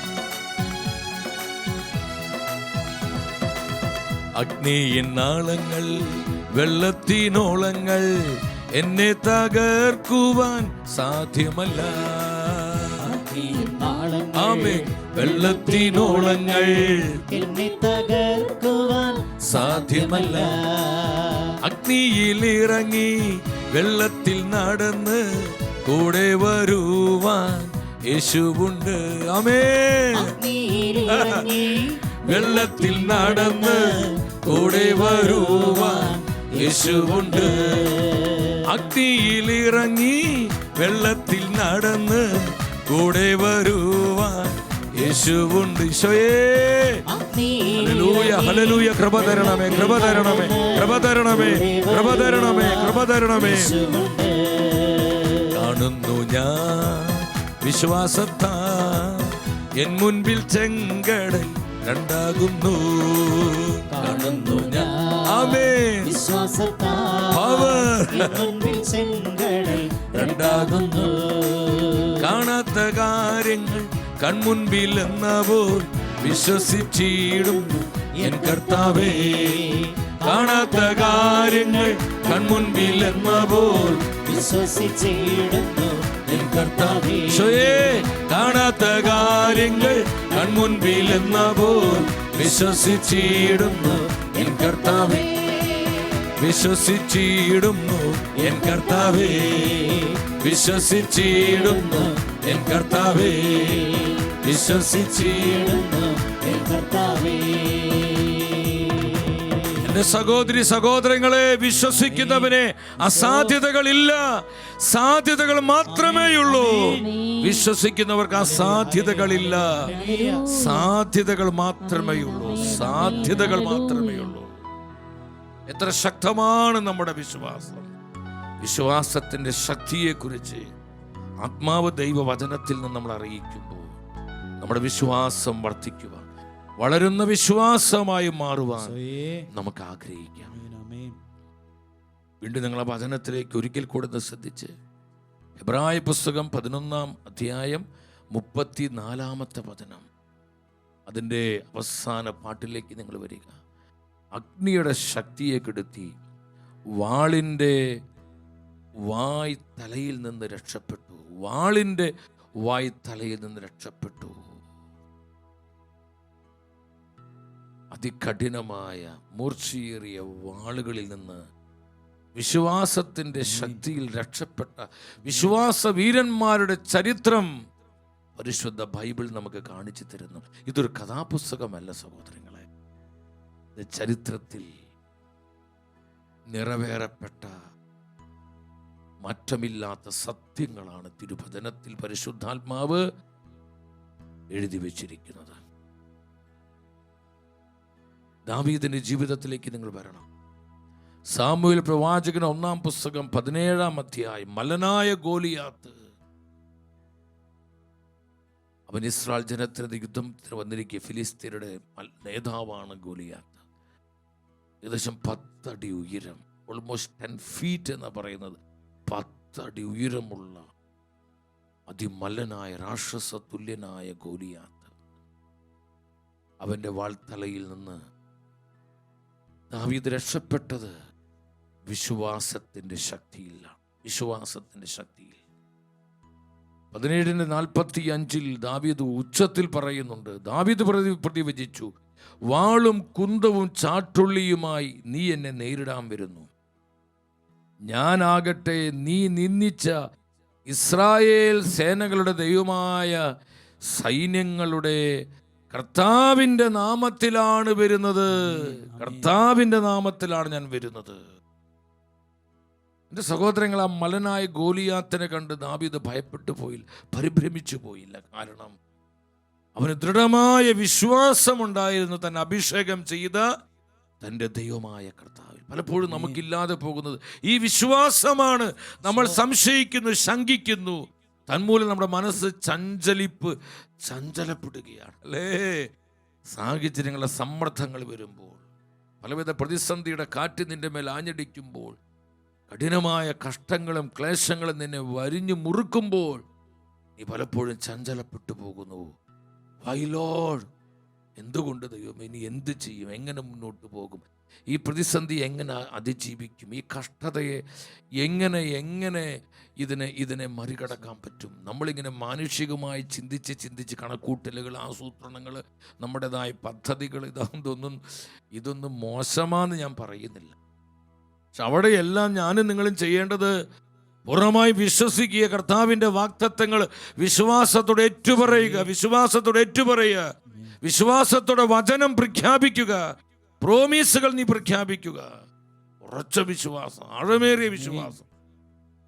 അഗ്നിയിൻ നാളങ്ങൾ, വെള്ളത്തിനോളങ്ങൾ എന്നെ തകർക്കുവാൻ സാധ്യമല്ല. ആമേൻ. വെള്ളത്തിനോളങ്ങൾ എന്നെ തകർക്കുവാൻ സാധ്യമല്ല. അഗ്നിയിൽ ഇറങ്ങി വെള്ളത്തിൽ നടന്ന് കൂടെ വരുവാൻ യേശുവുണ്ട്. ആമേൻ. വെള്ളത്തിൽ നടന്ന് കൂടെ വരുവാൻ യേശുവുണ്ട്. അഗ്നിയിൽ ഇറങ്ങി വെള്ളത്തിൽ നടന്ന് കൂടെ വരുവാൻ യേശുവുണ്ട്. ഈശോയേ, ഹല്ലേലൂയ, ഹല്ലേലൂയ. കൃപ തരണമേ, കൃപ തരണമേ, കൃപ തരണമേ, കൃപ തരണമേ, കൃപ തരണമേ. കാണുന്നു ഞാൻ വിശ്വാസത്താ എൻ മുൻപിൽ ചെങ്കടൽ രണ്ടാകുന്നു. കാണുന്നു ഞാൻ. ആമേൻ. രണ്ടാകുന്നു. കാണാത്ത കാര്യങ്ങൾ കൺമുൻപിൽ എന്നപ്പോൾ വിശ്വസിച്ചിടുന്നു എൻ കർത്താവേ. കാണാത്ത കാര്യങ്ങൾ കൺമുൻപിൽ എന്നപ്പോൾ വിശ്വസിച്ചിടുന്നു എൻ കർത്താവേ. കാണാത്ത കാര്യങ്ങൾ കൺമുൻപിൽ എന്നപ്പോൾ വിശ്വസിച്ചിടുന്നു എൻ കർത്താവേ. വിശ്വസിച്ചിടുന്നു എൻ കർത്താവേ. വിശ്വസിച്ചിടുന്നു എൻ കർത്താവേ. വിശ്വസിച്ചിടുന്നു എൻ കർത്താവേ. എന്റെ സഹോദരി സഹോദരങ്ങളെ, വിശ്വസിക്കുന്നവനെ അസാധ്യതകളില്ല, സാധ്യതകൾ മാത്രമേയുള്ളൂ. വിശ്വസിക്കുന്നവർക്ക് അസാധ്യതകളില്ല, സാധ്യതകൾ മാത്രമേയുള്ളൂ, സാധ്യതകൾ മാത്രമേയുള്ളൂ. എത്ര ശക്തമാണ് നമ്മുടെ വിശ്വാസം. വിശ്വാസത്തിന്റെ ശക്തിയെക്കുറിച്ച് ആത്മാവ് ദൈവവചനത്തിൽ നിന്ന് നമ്മൾ അറിയിക്കുമ്പോൾ നമ്മുടെ വിശ്വാസം വർദ്ധിക്കുവാൻ, വളരുന്ന വിശ്വാസമായി മാറുവാൻ നമുക്ക് ആഗ്രഹിക്കാം. വീണ്ടും നിങ്ങൾ ആ വചനത്തിലേക്ക് ഒരിക്കൽ കൂടെ ശ്രദ്ധിച്ച് എബ്രായ പുസ്തകം 11-ാം അധ്യായം 34-ാമത്തെ വചനം, അതിൻ്റെ അവസാന പാട്ടിലേക്ക് നിങ്ങൾ വരിക. അഗ്നിയുടെ ശക്തിയെ കെടുത്തി വാളിൻ്റെ വായ് തലയിൽ നിന്ന് രക്ഷപ്പെട്ടു. വാളിൻ്റെ വായ് തലയിൽ നിന്ന് രക്ഷപ്പെട്ടു. അതികഠിനമായ മൂർച്ചയേറിയ വാളുകളിൽ നിന്ന് വിശ്വാസത്തിൻ്റെ ശക്തിയിൽ രക്ഷപ്പെട്ട വിശ്വാസ വീരന്മാരുടെ ചരിത്രം പരിശുദ്ധ ബൈബിൾ നമുക്ക് കാണിച്ചു തരുന്നു. ഇതൊരു കഥാപുസ്തകമല്ല സഹോദരങ്ങളെ, ഇത് ചരിത്രത്തിൽ നിറവേറപ്പെട്ട മാറ്റമില്ലാത്ത സത്യങ്ങളാണ് തിരുവചനത്തിൽ പരിശുദ്ധാത്മാവ് എഴുതി വച്ചിരിക്കുന്നത്. ദാവീദിന്റെ ജീവിതത്തിലേക്ക് നിങ്ങൾ വരണം. സാമുവേൽ പ്രവാചകൻ 1-ാം പുസ്തകം 17-ാം അധ്യായം. മലനായ ഗോലിയാത്ത്, അവൻ ഇസ്രായേൽ ജനത്തിന് യുദ്ധത്തിന് വന്നിരിക്കുക. ഫിലിസ്തീനയുടെ നേതാവാണ് ഗോലിയാത്ത്. ഏകദേശം 10 അടി ഉയരം, ഓൾമോസ്റ്റ് 10 ഫീറ്റ് എന്ന് പറയുന്നത്, 10 അടി ഉയരമുള്ള അതിമല്ലനായ രാക്ഷസ തുല്യനായ ഗോലിയാത്ത്. അവന്റെ വാൾത്തലയിൽ നിന്ന് ദാവീദ് രക്ഷപ്പെട്ടത് വിശ്വാസത്തിന്റെ ശക്തിയില്ല, വിശ്വാസത്തിന്റെ ശക്തിയിൽ. 17:45 ദാവീദ് ഉച്ചത്തിൽ പറയുന്നുണ്ട്. ദാവീദ് പ്രതിവചിച്ചു, വാളും കുന്തവും ചാട്ടുള്ളിയുമായി നീ എന്നെ നേരിടാൻ വരുന്നു. ഞാനാകട്ടെ നീ നിന്ദിച്ച ഇസ്രായേൽ സേനകളുടെ ദൈവമായ സൈന്യങ്ങളുടെ കർത്താവിൻ്റെ നാമത്തിലാണ് വരുന്നത്. കർത്താവിൻ്റെ നാമത്തിലാണ് ഞാൻ വരുന്നത്. എൻ്റെ സഹോദരങ്ങൾ, ആ മലനായ ഗോലിയാത്തിനെ കണ്ട് ദാവീദ് ഭയപ്പെട്ടു പോയില്ല, പരിഭ്രമിച്ചു പോയില്ല. കാരണം അവന് ദൃഢമായ വിശ്വാസമുണ്ടായിരുന്നു തന്നെ അഭിഷേകം ചെയ്ത തൻ്റെ ദൈവമായ കർത്താവിൽ. പലപ്പോഴും നമുക്കില്ലാതെ പോകുന്നത് ഈ വിശ്വാസമാണ്. നമ്മൾ സംശയിക്കുന്നു, ശങ്കിക്കുന്നു, തന്മൂലം നമ്മുടെ മനസ്സ് ചഞ്ചലപ്പെടുകയാണ് അല്ലേ? സാഹചര്യങ്ങളുടെ സമ്മർദ്ദങ്ങൾ വരുമ്പോൾ, പലവിധ പ്രതിസന്ധിയുടെ കാറ്റ് നിന്റെ മേൽ ആഞ്ഞടിക്കുമ്പോൾ, കഠിനമായ കഷ്ടങ്ങളും ക്ലേശങ്ങളും നിന്നെ വരിഞ്ഞു മുറുക്കുമ്പോൾ നീ പലപ്പോഴും ചഞ്ചലപ്പെട്ടു പോകുന്നു. വൈ ലോർഡ്, എന്തുകൊണ്ട് ദൈവം, ഇനി എന്ത് ചെയ്യും, എങ്ങനെ മുന്നോട്ട് പോകും, ഈ പ്രതിസന്ധി എങ്ങനെ അതിജീവിക്കും, ഈ കഷ്ടതയെ എങ്ങനെ ഇതിനെ മറികടക്കാൻ പറ്റും? നമ്മളിങ്ങനെ മാനുഷികമായി ചിന്തിച്ച് കണക്കൂട്ടലുകൾ, ആസൂത്രണങ്ങൾ, നമ്മുടേതായ പദ്ധതികൾ, ഇതൊന്നും മോശമാണെന്ന് ഞാൻ പറയുന്നില്ല. പക്ഷെ അവിടെയെല്ലാം ഞാനും നിങ്ങളും ചെയ്യേണ്ടത് പൂർണ്ണമായി വിശ്വസിക്കുക, കർത്താവിൻ്റെ വാഗ്ദത്തങ്ങൾ വിശ്വാസത്തോടെ ഏറ്റുപറയുക, വിശ്വാസത്തോടെ വചനം പ്രഖ്യാപിക്കുക, പ്രോമിസുകൾ നീ പ്രഖ്യാപിക്കുക. ഉറച്ച വിശ്വാസം, ആഴമേറിയ വിശ്വാസം.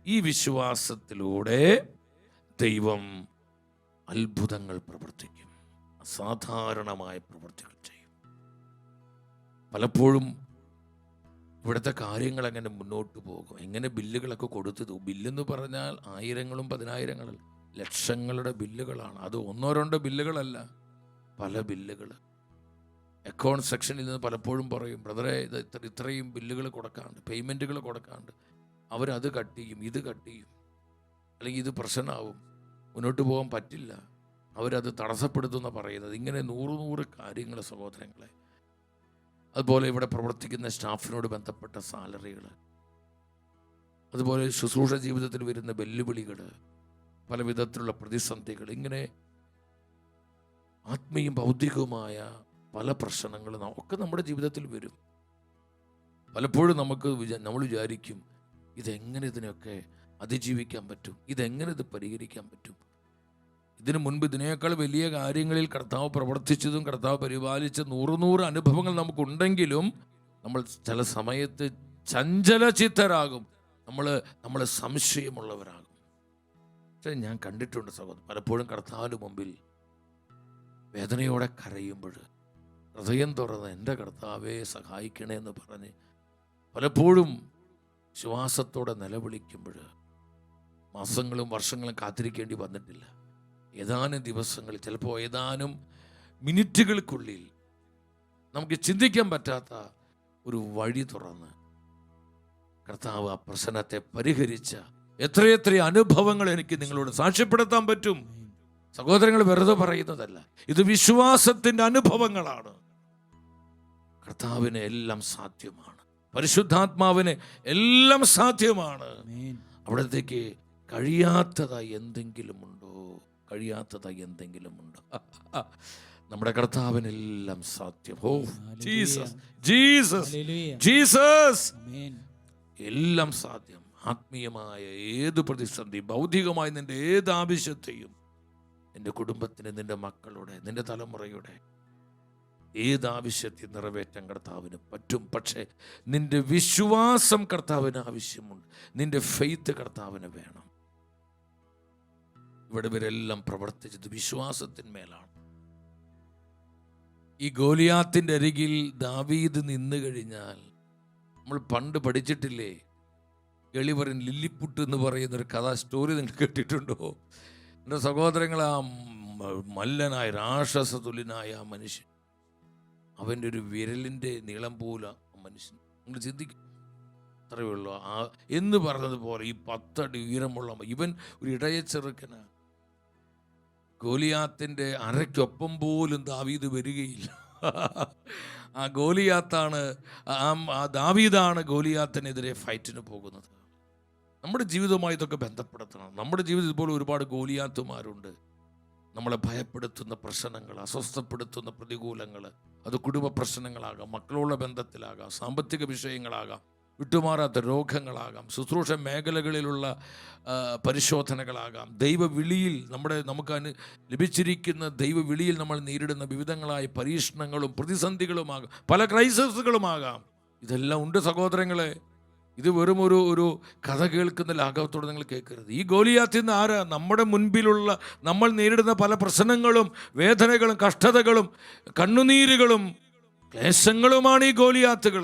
ഈ വിശ്വാസത്തിലൂടെ ദൈവം അത്ഭുതങ്ങൾ പ്രവർത്തിക്കും, അസാധാരണമായ പ്രവർത്തികൾ ചെയ്യും. പലപ്പോഴും ഇവിടുത്തെ കാര്യങ്ങൾ എങ്ങനെ മുന്നോട്ട് പോകും, എങ്ങനെ ബില്ലുകളൊക്കെ കൊടുത്തു. ബില്ലെന്ന് പറഞ്ഞാൽ ആയിരങ്ങളും പതിനായിരങ്ങളും ലക്ഷങ്ങളുടെ ബില്ലുകളാണ്. അത് ഒന്നോ രണ്ടോ ബില്ലുകളല്ല, പല ബില്ലുകൾ. അക്കൗണ്ട് സെക്ഷനിൽ നിന്ന് പലപ്പോഴും പറയും, ബ്രദറെ ഇത് ഇത്രയും ബില്ലുകൾ കൊടുക്കാണ്ട്, പേയ്മെൻറ്റുകൾ കൊടുക്കാണ്ട്, അവരത് കട്ട് ചെയ്യും, ഇത് കട്ട് ചെയ്യും, അല്ലെങ്കിൽ ഇത് പ്രശ്നമാവും, മുന്നോട്ട് പോകാൻ പറ്റില്ല, അവരത് തടസ്സപ്പെടുത്തുന്ന പറയുന്നത്. ഇങ്ങനെ 100 കാര്യങ്ങൾ സഹോദരങ്ങളെ. അതുപോലെ ഇവിടെ പ്രവർത്തിക്കുന്ന സ്റ്റാഫിനോട് ബന്ധപ്പെട്ട സാലറികൾ, അതുപോലെ ശുശ്രൂഷ ജീവിതത്തിൽ വരുന്ന വെല്ലുവിളികൾ, പല വിധത്തിലുള്ള പ്രതിസന്ധികൾ, ഇങ്ങനെ ആത്മീയം ഭൗതികവുമായ പല പ്രശ്നങ്ങളും ഒക്കെ നമ്മുടെ ജീവിതത്തിൽ വരും. പലപ്പോഴും നമ്മൾ വിചാരിക്കും, ഇതെങ്ങനെ ഇതിനൊക്കെ അതിജീവിക്കാൻ പറ്റും, ഇതെങ്ങനെ ഇത് പരിഹരിക്കാൻ പറ്റും. ഇതിനു മുൻപ് ഇതിനേക്കാൾ വലിയ കാര്യങ്ങളിൽ കർത്താവ് പ്രവർത്തിച്ചതും കർത്താവ് പരിപാലിച്ച 100 അനുഭവങ്ങൾ നമുക്കുണ്ടെങ്കിലും നമ്മൾ ചില സമയത്ത് ചഞ്ചലചിത്തരാകും, നമ്മൾ സംശയമുള്ളവരാകും. പക്ഷേ ഞാൻ കണ്ടിട്ടുണ്ട് സഹോദരൻ, പലപ്പോഴും കർത്താവിന് മുമ്പിൽ വേദനയോടെ കരയുമ്പോൾ, ഹൃദയം തുറന്ന് എൻ്റെ കർത്താവെ സഹായിക്കണേ എന്ന് പറഞ്ഞ് പലപ്പോഴും വിശ്വാസത്തോടെ നിലവിളിക്കുമ്പോൾ മാസങ്ങളും വർഷങ്ങളും കാത്തിരിക്കേണ്ടി വന്നിട്ടില്ല. ഏതാനും ദിവസങ്ങളിൽ, ചിലപ്പോൾ ഏതാനും മിനിറ്റുകൾക്കുള്ളിൽ നമുക്ക് ചിന്തിക്കാൻ പറ്റാത്ത ഒരു വഴി തുറന്ന് കർത്താവ് ആ പ്രശ്നത്തെ പരിഹരിച്ച എത്രയെത്ര അനുഭവങ്ങൾ എനിക്ക് നിങ്ങളോട് സാക്ഷ്യപ്പെടുത്താൻ പറ്റും. സഹോദരങ്ങൾ വെറുതെ പറയുന്നതല്ല, ഇത് വിശ്വാസത്തിൻ്റെ അനുഭവങ്ങളാണ്. കർത്താവിന് എല്ലാം സാധ്യമാണ്, പരിശുദ്ധാത്മാവിന് എല്ലാം സാധ്യമാണ്. അവിടത്തേക്ക് കഴിയാത്തതായി എന്തെങ്കിലും ഉണ്ടോ? നമ്മുടെ കർത്താവിനെല്ലാം സാധ്യം. ഓ ജീസസ്, ജീസസ്, ജീസസ്, എല്ലാം സാധ്യം. ആത്മീയമായ ഏത് പ്രതിസന്ധി, ഭൗതികമായ നിന്റെ ഏത് ആവശ്യത്തെയും, നിന്റെ കുടുംബത്തിന്, നിന്റെ മക്കളുടെ, നിന്റെ തലമുറയുടെ ഏത് ആവശ്യത്തെ നിറവേറ്റാൻ കർത്താവിന് പറ്റും. പക്ഷേ നിന്റെ വിശ്വാസം കർത്താവിന് ആവശ്യമുണ്ട്, നിന്റെ ഫെയ്ത്ത് കർത്താവിന് വേണം. ഇവിടെ ഇവരെല്ലാം പ്രവർത്തിച്ചത് വിശ്വാസത്തിന്മേലാണ്. ഈ ഗോലിയാത്തിന്റെ അരികിൽ ദാവീദ് നിന്ന് കഴിഞ്ഞാൽ, നമ്മൾ പണ്ട് പഠിച്ചിട്ടില്ലേ, ഗളിവറിൻ ലില്ലിപ്പുട്ട് എന്ന് പറയുന്നൊരു കഥാ സ്റ്റോറി നിങ്ങൾ കേട്ടിട്ടുണ്ടോ? എൻ്റെ സഹോദരങ്ങൾ, ആ മല്ലനായ രാക്ഷസതുല്യനായ ആ മനുഷ്യൻ, അവൻ്റെ ഒരു വിരലിൻ്റെ നീളം പോലെ ആ മനുഷ്യൻ, നിങ്ങൾ ചിന്തിക്കും, അത്രയേ ഉള്ളൂ. എന്ന് പറഞ്ഞതുപോലെ ഈ 10 അടി ഉയരമുള്ള ഇവൻ ഒരു ഇടയ ചെറുക്കനാണ്. ഗോലിയാത്തിൻ്റെ അരയ്ക്കൊപ്പം പോലും ദാവീദ് വരികയില്ല. ആ ഗോലിയാത്താണ്, ആ ദാവീദാണ് ഗോലിയാത്തിനെതിരെ ഫൈറ്റിന് പോകുന്നത്. നമ്മുടെ ജീവിതവുമായി ഇതൊക്കെ ബന്ധപ്പെടുത്തണം. നമ്മുടെ ജീവിതത്തിൽ ഇതുപോലെ ഒരുപാട് ഗോലിയാത്തുമാരുണ്ട്. നമ്മളെ ഭയപ്പെടുത്തുന്ന പ്രശ്നങ്ങൾ, അസ്വസ്ഥപ്പെടുത്തുന്ന പ്രതികൂലങ്ങൾ, അത് കുടുംബ പ്രശ്നങ്ങളാകാം, മക്കളുള്ള ബന്ധത്തിലാകാം, സാമ്പത്തിക വിഷയങ്ങളാകാം, വിട്ടുമാറാത്ത രോഗങ്ങളാകാം, ശുശ്രൂഷ മേഖലകളിലുള്ള പരിശോധനകളാകാം, ദൈവവിളിയിൽ നമുക്ക് ലഭിച്ചിരിക്കുന്ന ദൈവവിളിയിൽ നമ്മൾ നേരിടുന്ന വിവിധങ്ങളായ പരീക്ഷണങ്ങളും പ്രതിസന്ധികളുമാകാം, പല ക്രൈസിസുകളുമാകാം. ഇതെല്ലാം ഉണ്ട് സഹോദരങ്ങളെ. ഇത് വെറും ഒരു കഥ കേൾക്കുന്ന ലാഘവത്തോടെ നിങ്ങൾ കേൾക്കരുത്. ഈ ഗോലിയാത്തിൽ നിന്ന് ആരാ? നമ്മുടെ മുൻപിലുള്ള നമ്മൾ നേരിടുന്ന പല പ്രശ്നങ്ങളും വേദനകളും കഷ്ടതകളും കണ്ണുനീരുകളും ക്ലേശങ്ങളുമാണ് ഈ ഗോലിയാത്തുകൾ.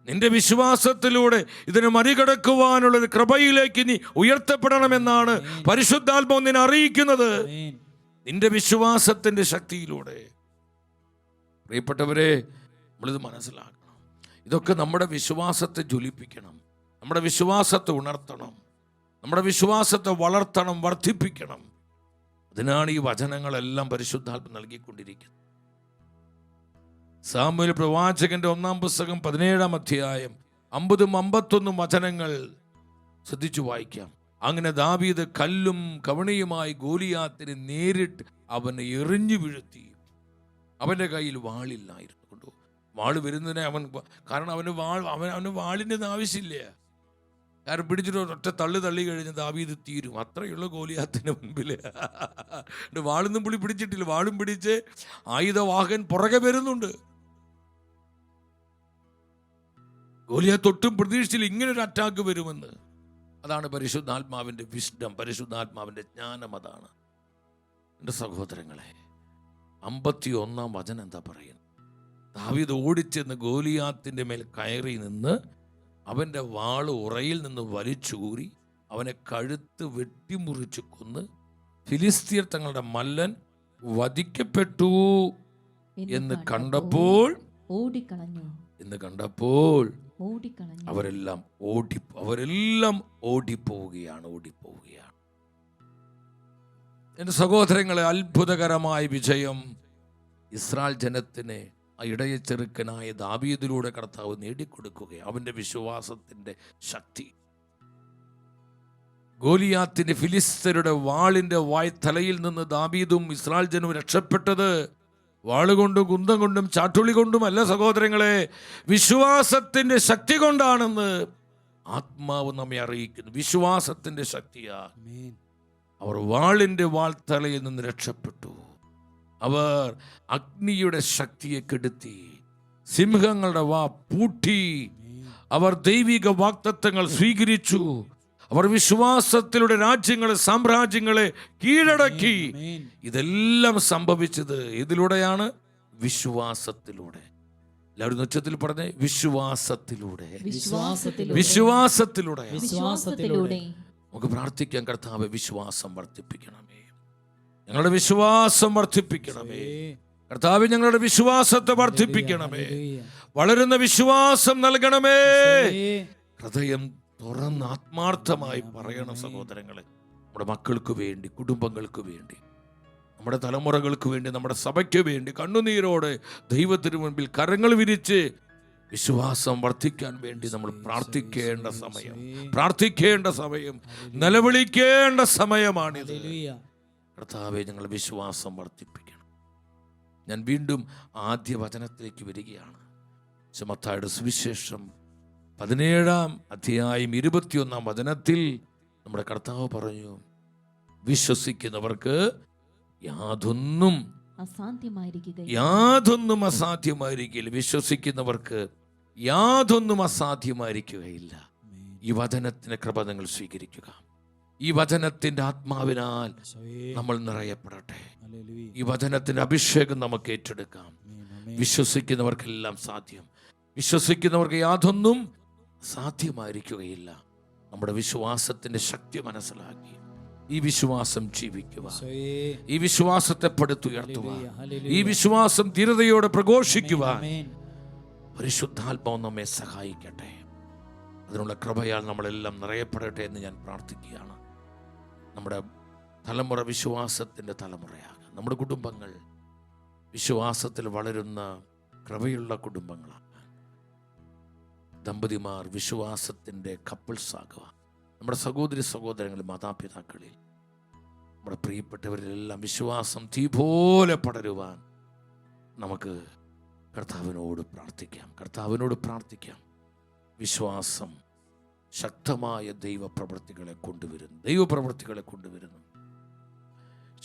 നിന്റെ വിശ്വാസത്തിലൂടെ ഇതിനെ മറികടക്കുവാനുള്ളൊരു കൃപയിലേക്ക് നീ ഉയർത്തപ്പെടണമെന്നാണ് പരിശുദ്ധാത്മാവ് നിന്നെ അറിയിക്കുന്നത്, നിന്റെ വിശ്വാസത്തിന്റെ ശക്തിയിലൂടെ. പ്രിയപ്പെട്ടവരെ, നമ്മളിത് മനസ്സിലാക്കണം. ഇതൊക്കെ നമ്മുടെ വിശ്വാസത്തെ ജ്വലിപ്പിക്കണം, നമ്മുടെ വിശ്വാസത്തെ ഉണർത്തണം, നമ്മുടെ വിശ്വാസത്തെ വളർത്തണം, വർദ്ധിപ്പിക്കണം. അതിനാണ് ഈ വചനങ്ങളെല്ലാം പരിശുദ്ധാത്മ നൽകിക്കൊണ്ടിരിക്കുന്നത്. സാമുവേൽ പ്രവാചകന്റെ 1-ാം പുസ്തകം 17-ാം അധ്യായം 50-51 വചനങ്ങൾ ശ്രദ്ധിച്ചു വായിക്കാം. അങ്ങനെ ദാവീദ് കല്ലും കവണിയുമായി ഗോലിയാത്തിനെ നേരിട്ട് അവനെ എറിഞ്ഞു വീഴ്ത്തി. അവൻ്റെ കയ്യിൽ വാളില്ലായിരുന്നു. വാള് വരുന്നതിനെ കാരണം അവന് വാളിൻ്റെ ആവശ്യമില്ല. കാരണം പിടിച്ചിട്ട് ഒറ്റ തള്ളി കഴിഞ്ഞ് ദാവീദ് തീരും. അത്രയുള്ള ഗോലിയാത്തിന് മുൻപിൽ വാളൊന്നും പുള്ളി പിടിച്ചിട്ടില്ല. വാളും പിടിച്ച് ആയുധവാഹൻ പുറകെ വരുന്നുണ്ട്. ഗോലിയാത്ത് ഒട്ടും പ്രതീക്ഷിച്ചില്ല ഇങ്ങനൊരു അറ്റാക്ക് വരുമെന്ന്. അതാണ് പരിശുദ്ധാത്മാവിൻ്റെ വിസ്ഡം, പരിശുദ്ധാത്മാവിൻ്റെ ജ്ഞാനം. അതാണ് എൻ്റെ സഹോദരങ്ങളെ. 51-ാം വചനം എന്താ പറയുന്നത്? ദാവീദ് ഓടിച്ചെന്ന് ഗോലിയാത്തിൻ്റെ മേൽ കയറി നിന്ന് അവൻ്റെ വാള് ഉറയിൽ നിന്ന് വലിച്ചൂരി അവനെ കഴുത്ത് വെട്ടിമുറിച്ച് കൊന്ന് ഫിലിസ്തീയർ തങ്ങളുടെ മല്ലൻ വധിക്കപ്പെട്ടു എന്ന് കണ്ടപ്പോൾ അവരെല്ലാം ഓടിപ്പോവുകയാണ്. എൻ്റെ സഹോദരങ്ങളെ, അത്ഭുതകരമായ വിജയം ഇസ്രായേൽ ജനത്തിന് ആ ഇടയ ചെറുക്കനായ ദാവീദിലൂടെ കർത്താവ് നേടിക്കൊടുക്കുകയാണ്. അവൻ്റെ വിശ്വാസത്തിൻ്റെ ശക്തി. ഗോലിയാത്തിന്റെ ഫിലിസ്തരുടെ വാളിന്റെ തലയിൽ നിന്ന് ദാവീദും ഇസ്രായേൽ ജനവും രക്ഷപ്പെട്ടത് വാളുകൊണ്ടും കുന്തം കൊണ്ടും ചാട്ടുളി കൊണ്ടുമല്ല സഹോദരങ്ങളെ, വിശ്വാസത്തിന്റെ ശക്തി കൊണ്ടാണെന്ന് ആത്മാവ് നമ്മെ അറിയിക്കുന്നു. വിശ്വാസത്തിന്റെ ശക്തിയാ. അവർ വാളിന്റെ വാൾത്തലയിൽ നിന്ന് രക്ഷപ്പെട്ടു. അവർ അഗ്നിയുടെ ശക്തിയെ കെടുത്തി, സിംഹങ്ങളുടെ വാ പൂട്ടി. അവർ ദൈവിക വാഗ്ദത്തങ്ങൾ സ്വീകരിച്ചു. അവർ വിശ്വാസത്തിലൂടെ രാജ്യങ്ങളെ സാമ്രാജ്യങ്ങളെ കീഴടക്കി. ഇതെല്ലാം സംഭവിച്ചത് ഇതിലൂടെയാണ്? വിശ്വാസത്തിലൂടെ. എല്ലാവരും ഉച്ചത്തിൽ പറഞ്ഞേ, വിശ്വാസത്തിലൂടെ. നമുക്ക് പ്രാർത്ഥിക്കാം, കർത്താവേ വിശ്വാസം വർദ്ധിപ്പിക്കണമേ, ഞങ്ങളുടെ വിശ്വാസം വർദ്ധിപ്പിക്കണമേ. കർത്താവേ ഞങ്ങളുടെ വിശ്വാസത്തെ വർദ്ധിപ്പിക്കണമേ, വളരുന്ന വിശ്വാസം നൽകണമേ. ഹൃദയം തുറന്ന് ആത്മാർത്ഥമായി പറയണം സഹോദരങ്ങളെ. നമ്മുടെ മക്കൾക്ക് വേണ്ടി, കുടുംബങ്ങൾക്ക് വേണ്ടി, നമ്മുടെ തലമുറകൾക്ക് വേണ്ടി, നമ്മുടെ സഭയ്ക്ക് വേണ്ടി കണ്ണുനീരോടെ ദൈവത്തിന് മുൻപിൽ കരങ്ങൾ വിരിച്ച് വിശ്വാസം വർദ്ധിക്കാൻ വേണ്ടി നമ്മൾ പ്രാർത്ഥിക്കേണ്ട സമയം, നിലവിളിക്കേണ്ട സമയമാണിത്. കർത്താവേ ഞങ്ങൾ വിശ്വാസം വർദ്ധിപ്പിക്കണം. ഞാൻ വീണ്ടും ആദ്യ വചനത്തിലേക്ക് വരികയാണ്. മത്തായിയുടെ സുവിശേഷം 17-ാം അധ്യായം 21-ാം വചനത്തിൽ നമ്മുടെ കർത്താവ് പറഞ്ഞു, വിശ്വസിക്കുന്നവർക്ക് യാതൊന്നും അസാധ്യമായിരിക്കില്ല. വിശ്വസിക്കുന്നവർക്ക് യാതൊന്നും അസാധ്യമായിരിക്കുകയില്ല. ഈ വചനത്തിന്റെ കൃപ നിങ്ങൾ സ്വീകരിക്കുക. ഈ വചനത്തിന്റെ ആത്മാവിനാൽ നമ്മൾ നിറയപ്പെടട്ടെ. ഈ വചനത്തിന്റെ അഭിഷേകം നമുക്ക് ഏറ്റെടുക്കാം. വിശ്വസിക്കുന്നവർക്കെല്ലാം സാധ്യം. വിശ്വസിക്കുന്നവർക്ക് യാതൊന്നും സാധ്യമായിരിക്കുകയില്ല. നമ്മുടെ വിശ്വാസത്തിന്റെ ശക്തി മനസ്സിലാക്കി ഈ വിശ്വാസം ജീവിക്കുക, ഈ വിശ്വാസത്തെ പടുത്തുയർത്തുക, ഈ വിശ്വാസം ധീരതയോടെ പ്രഘോഷിക്കുവാൻ പരിശുദ്ധാത്മാവ് നമ്മെ സഹായിക്കട്ടെ. അതിനുള്ള കൃപയാൽ നമ്മളെല്ലാം നിറയപ്പെടട്ടെ എന്ന് ഞാൻ പ്രാർത്ഥിക്കുകയാണ്. നമ്മുടെ തലമുറ വിശ്വാസത്തിൻ്റെ തലമുറയാകാം. നമ്മുടെ കുടുംബങ്ങൾ വിശ്വാസത്തിൽ വളരുന്ന കൃപയുള്ള കുടുംബങ്ങളാകാൻ, ദമ്പതിമാർ വിശ്വാസത്തിൻ്റെ കപ്പിൾസ് ആകുക. നമ്മുടെ സഹോദരങ്ങളിൽ, മാതാപിതാക്കളിൽ, നമ്മുടെ പ്രിയപ്പെട്ടവരിലെല്ലാം വിശ്വാസം തീ പോലെ പടരുവാൻ നമുക്ക് കർത്താവിനോട് പ്രാർത്ഥിക്കാം. വിശ്വാസം ശക്തമായ ദൈവപ്രവൃത്തികളെ കൊണ്ടുവരുന്നു.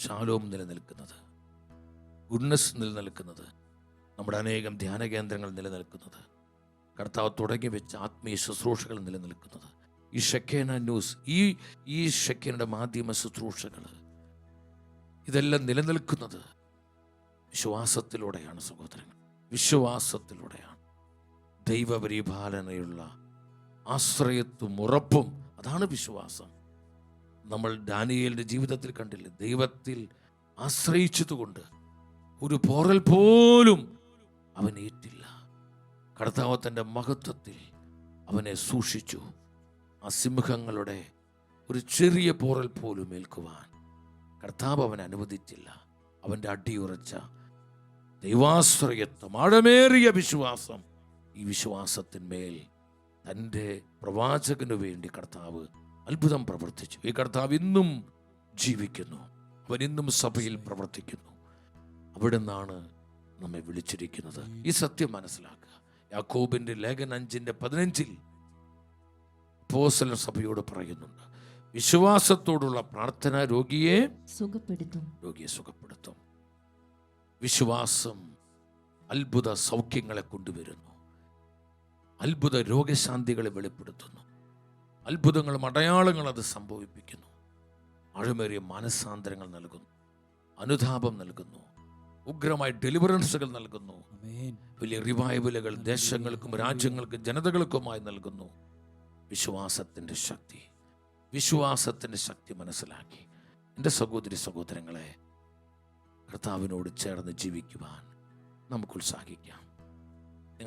ശാലോം നിലനിൽക്കുന്നത്, ഗുഡ്നസ് നിലനിൽക്കുന്നത്, നമ്മുടെ അനേകം ധ്യാന കേന്ദ്രങ്ങൾ നിലനിൽക്കുന്നത്, കർത്താവ് തുടങ്ങി വെച്ച ആത്മീയ ശുശ്രൂഷകൾ നിലനിൽക്കുന്നത്, ഈ ഷെക്കേന ന്യൂസ്, ഈ ഷെക്കേനയുടെ മാധ്യമ ശുശ്രൂഷകൾ, ഇതെല്ലാം നിലനിൽക്കുന്നത് വിശ്വാസത്തിലൂടെയാണ് സഹോദരങ്ങൾ, വിശ്വാസത്തിലൂടെയാണ്. ദൈവപരിപാലനയുള്ള ആശ്രയത്വം, ഉറപ്പും, അതാണ് വിശ്വാസം. നമ്മൾ ദാനിയേലിന്റെ ജീവിതത്തിൽ കണ്ടില്ലേ, ദൈവത്തിൽ ആശ്രയിച്ചതുകൊണ്ട് ഒരു പോറൽ പോലും അവൻ ഏറ്റില്ല. കർത്താവ് തൻ്റെ മഹത്വത്തിൽ അവനെ സൂക്ഷിച്ചു. ആ സിംഹങ്ങളുടെ ഒരു ചെറിയ പോറൽ പോലും ഏൽക്കുവാൻ കർത്താവ് അവനെ അനുവദിച്ചില്ല. അവൻ്റെ അടിയുറച്ച ദൈവാശ്രയത്വം, ആഴമേറിയ വിശ്വാസം, ഈ വിശ്വാസത്തിന്മേൽ തൻ്റെ പ്രവാചകന് വേണ്ടി കർത്താവ് അത്ഭുതം പ്രവർത്തിച്ചു. ഈ കർത്താവ് ഇന്നും ജീവിക്കുന്നു, അവൻ ഇന്നും സഭയിൽ പ്രവർത്തിക്കുന്നു. അവിടെ നിന്നാണ് നമ്മെ വിളിച്ചിരിക്കുന്നത്. ഈ സത്യം മനസ്സിലാക്കുക. യാക്കോബിന്റെ ലേഖനം 5:15 അപ്പോസ്തലൻ സഭയോട് പറയുന്നുണ്ട്, വിശ്വാസത്തോടുള്ള പ്രാർത്ഥന രോഗിയെ സുഖപ്പെടുത്തും. വിശ്വാസം അത്ഭുത സൗഖ്യങ്ങളെ കൊണ്ടുവരുന്നു, അത്ഭുത രോഗശാന്തികളെ വെളിപ്പെടുത്തുന്നു, അത്ഭുതങ്ങളും അടയാളങ്ങളും അത് സംഭവിപ്പിക്കുന്നു. ആഴമേറിയ മനസ്സാന്തരങ്ങൾ നൽകുന്നു, അനുതാപം നൽകുന്നു, ഉഗ്രമായ ഡെലിവറൻസുകൾ നൽകുന്നു, വലിയ റിവൈവലുകൾ ദേശങ്ങൾക്കും രാജ്യങ്ങൾക്കും ജനതകൾക്കുമായി നൽകുന്നു. വിശ്വാസത്തിൻ്റെ ശക്തി മനസ്സിലാക്കി എൻ്റെ സഹോദരി സഹോദരങ്ങളെ, കർത്താവിനോട് ചേർന്ന് ജീവിക്കുവാൻ നമുക്ക് ഉത്സാഹിക്കാം.